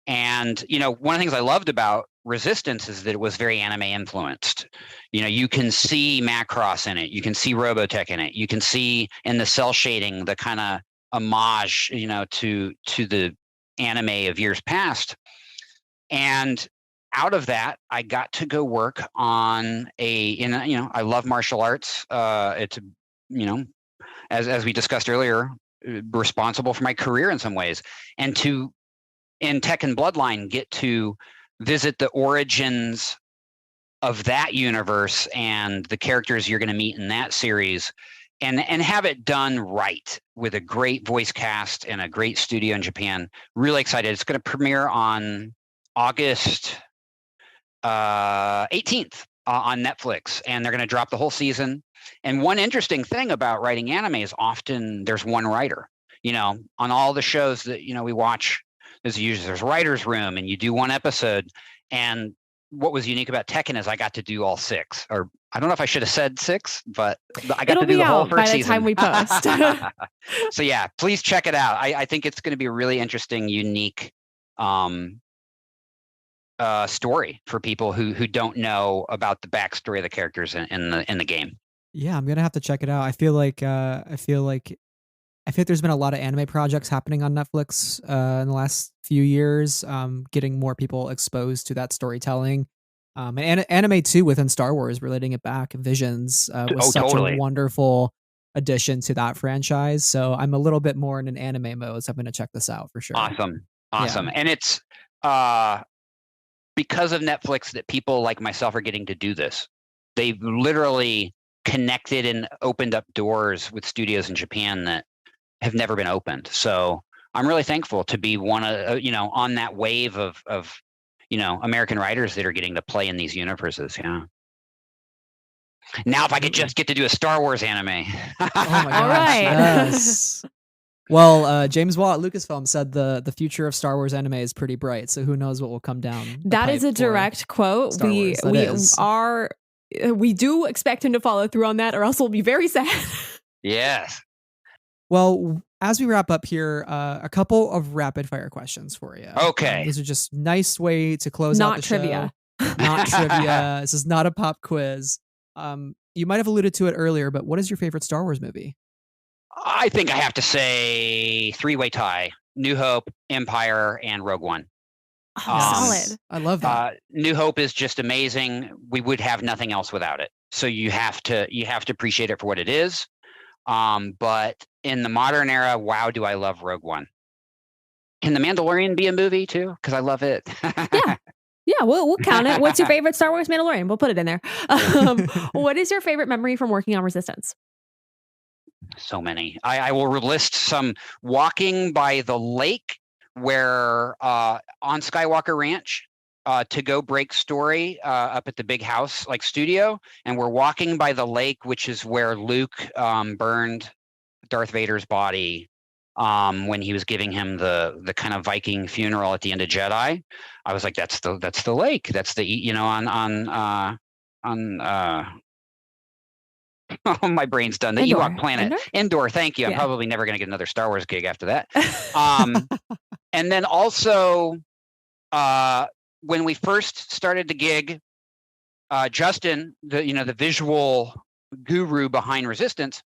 And, you know, one of the things I loved about Resistance is that it was very anime influenced. You know, you can see Macross in it. You can see Robotech in it. You can see in the cell shading the kind of homage, you know, to the anime of years past. And out of that, I got to go work on you know, I love martial arts. It's, you know, as we discussed earlier, responsible for my career in some ways. And to, in Tekken Bloodline, get to visit the origins of that universe and the characters you're going to meet in that series, and have it done right with a great voice cast and a great studio in Japan. Really excited. It's going to premiere on August 18th on Netflix, and they're going to drop the whole season. And one interesting thing about writing anime is often there's one writer. On all the shows that we watch, there's writer's room, and you do one episode. And what was unique about Tekken is I got to do all 6, or I don't know if I should have said 6, but I got to do the whole first season. By the time we post. So yeah, please check it out. I think it's going to be a really interesting, unique story for people who don't know about the backstory of the characters in the game. Yeah, I'm gonna have to check it out. I feel like there's been a lot of anime projects happening on Netflix in the last few years, getting more people exposed to that storytelling. And anime too within Star Wars, relating it back. Visions was such a wonderful addition to that franchise. So I'm a little bit more in an anime mode, so I'm going to check this out for sure. Awesome. Yeah. And it's because of Netflix that people like myself are getting to do this. They've literally connected and opened up doors with studios in Japan that have never been opened. So I'm really thankful to be one of, on that wave of American writers that are getting to play in these universes. Yeah. Now, if I could just get to do a Star Wars anime. Oh my gosh. All right. Yes. Well, James Watt at Lucasfilm said the future of Star Wars anime is pretty bright. So who knows what will come down. That is a direct quote. We do expect him to follow through on that, or else we'll be very sad. Yes. Well, as we wrap up here, a couple of rapid fire questions for you. Okay. These are just nice way to close out the trivia. show. Not trivia. This is not a pop quiz. You might have alluded to it earlier, but what is your favorite Star Wars movie? I think I have to say three-way tie: New Hope, Empire, and Rogue One. Solid. I love that. New Hope is just amazing. We would have nothing else without it. So you have to appreciate it for what it is. But in the modern era, wow, do I love Rogue One. Can The Mandalorian be a movie too? Because I love it. Yeah, we'll count it. What's your favorite Star Wars Mandalorian? We'll put it in there. What is your favorite memory from working on Resistance? So many. I will list some. Walking by the lake where on Skywalker Ranch to go break story up at the big house like studio, and we're walking by the lake, which is where Luke burned Darth Vader's body when he was giving him the kind of Viking funeral at the end of Jedi. I was like, that's the lake. That's the oh, my brain's done. The Ewok planet. Endor, thank you. I'm probably never going to get another Star Wars gig after that. And then also, when we first started the gig, Justin, the visual guru behind Resistance,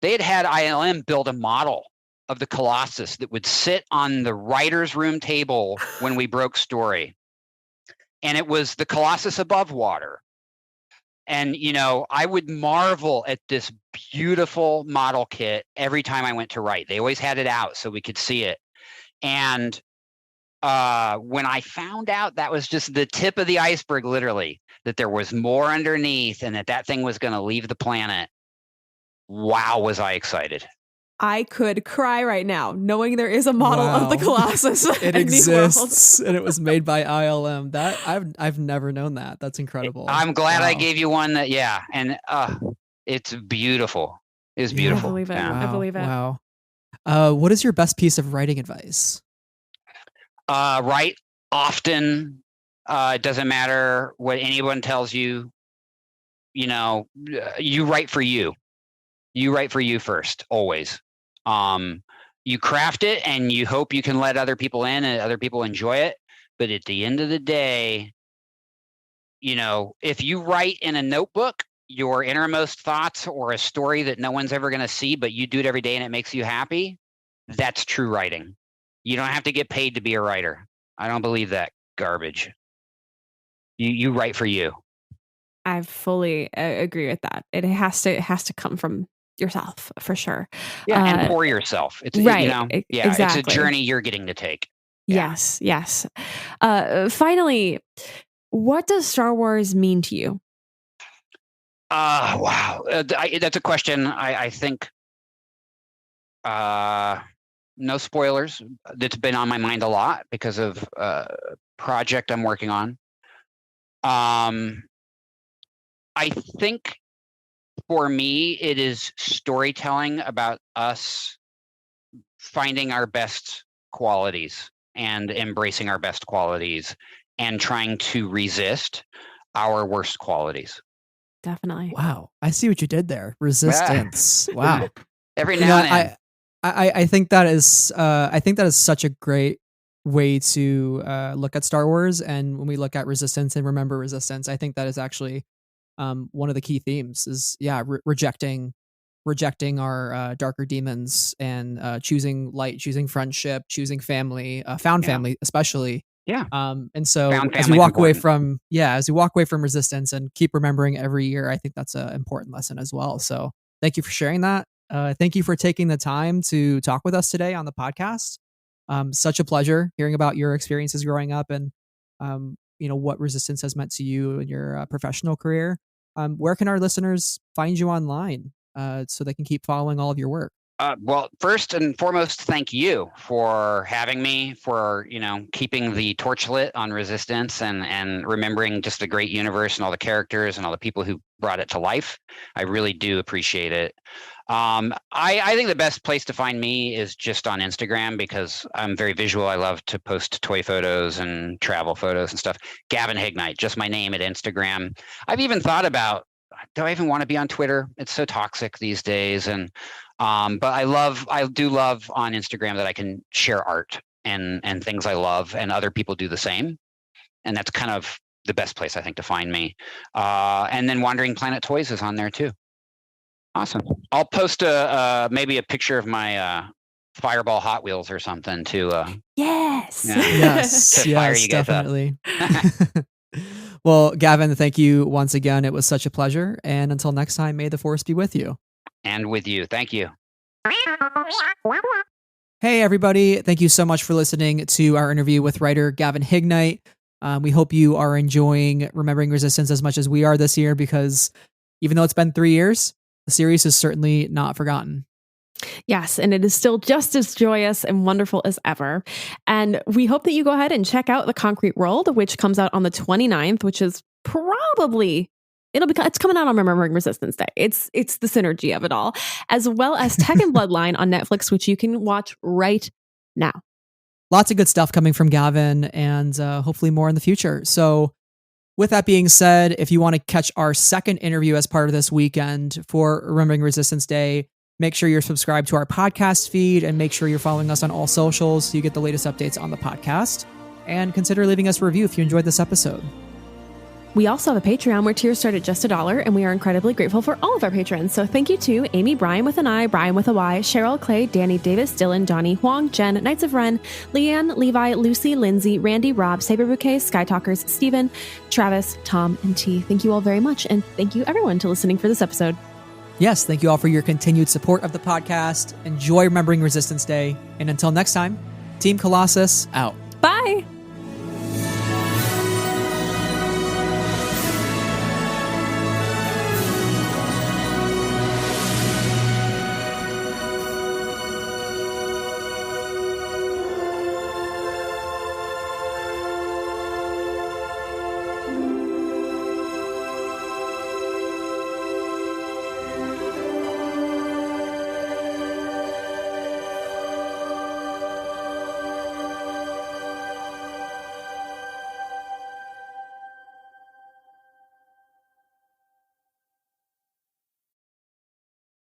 they had ILM build a model of the Colossus that would sit on the writer's room table when we broke story. And it was the Colossus above water. And, I would marvel at this beautiful model kit every time I went to write. They always had it out so we could see it. And when I found out that was just the tip of the iceberg, literally, that there was more underneath and that thing was going to leave the planet, wow, was I excited. I could cry right now knowing there is a model of the Colossus. It exists and it was made by ILM. That I've never known that. That's incredible. I'm glad I gave you one that, and it's beautiful. It's beautiful. I believe it. Wow. I believe it. Wow. What is your best piece of writing advice? Write often. It doesn't matter what anyone tells you. You write for you. You write for you first, always. You craft it and you hope you can let other people in and other people enjoy it. But at the end of the day, if you write in a notebook your innermost thoughts or a story that no one's ever going to see, but you do it every day and it makes you happy, that's true writing. You don't have to get paid to be a writer. I don't believe that garbage. You write for you. I fully agree with that. It has to come from yourself for sure. Yeah, and for yourself. It's right. Exactly. It's a journey you're getting to take. Yes. Finally, what does Star Wars mean to you? Wow. That's a question. I think no spoilers. That's been on my mind a lot because of project I'm working on. I think for me, it is storytelling about us finding our best qualities and embracing our best qualities and trying to resist our worst qualities. Definitely. Wow. I see what you did there. Resistance. Wow. Every now and then. I think that is such a great way to look at Star Wars. And when we look at resistance and remember resistance, I think that is actually one of the key themes is rejecting our darker demons and choosing light, choosing friendship, choosing family, found family especially. Yeah. And so as we walk away from resistance and keep remembering every year, I think that's an important lesson as well. So thank you for sharing that. Thank you for taking the time to talk with us today on the podcast. Such a pleasure hearing about your experiences growing up and what resistance has meant to you in your professional career. Where can our listeners find you online so they can keep following all of your work? Well, first and foremost, thank you for having me, for keeping the torch lit on resistance and remembering just the great universe and all the characters and all the people who brought it to life. I really do appreciate it. I think the best place to find me is just on Instagram because I'm very visual. I love to post toy photos and travel photos and stuff. Gavin Hignight, just my name at Instagram. I've even thought about, do I even want to be on Twitter? It's so toxic these days. And but I do love on Instagram that I can share art and things I love, and other people do the same. And that's kind of the best place I think to find me. And then Wandering Planet Toys is on there too. Awesome. I'll post maybe a picture of my Fireball Hot Wheels or something to yes. Yes, to fire you guys definitely. Well, Gavin, thank you once again. It was such a pleasure. And until next time, may the force be with you. And with you. Thank you. Hey, everybody. Thank you so much for listening to our interview with writer Gavin Hignight. We hope you are enjoying Remembering Resistance as much as we are this year, because even though it's been 3 years, the series is certainly not forgotten. Yes, and it is still just as joyous and wonderful as ever. And we hope that you go ahead and check out The Concrete World, which comes out on the 29th, which is probably... it's coming out on Remembering Resistance Day. It's the synergy of it all, as well as Tekken Bloodline on Netflix, which you can watch right now. Lots of good stuff coming from Gavin, and hopefully more in the future. So with that being said, if you want to catch our second interview as part of this weekend for Remembering Resistance Day, make sure you're subscribed to our podcast feed and make sure you're following us on all socials so you get the latest updates on the podcast. And consider leaving us a review if you enjoyed this episode. We also have a Patreon where tiers start at just $1, and we are incredibly grateful for all of our patrons. So thank you to Amy, Bryan with an I, Bryan with a Y, Cheryl, Clay, Danny, Davis, Dylan, Donnie, Huong, Jenn, Knights of Ren, Leanne, Levi, Lucy, Lindsay, Randy, Rob, Saber Bouquet, Sky Talkers, Steven, Travis, Tom, and T. Thank you all very much, and thank you everyone to listening for this episode. Yes, thank you all for your continued support of the podcast. Enjoy Remembering Resistance Day, and until next time, Team Colossus out. Bye!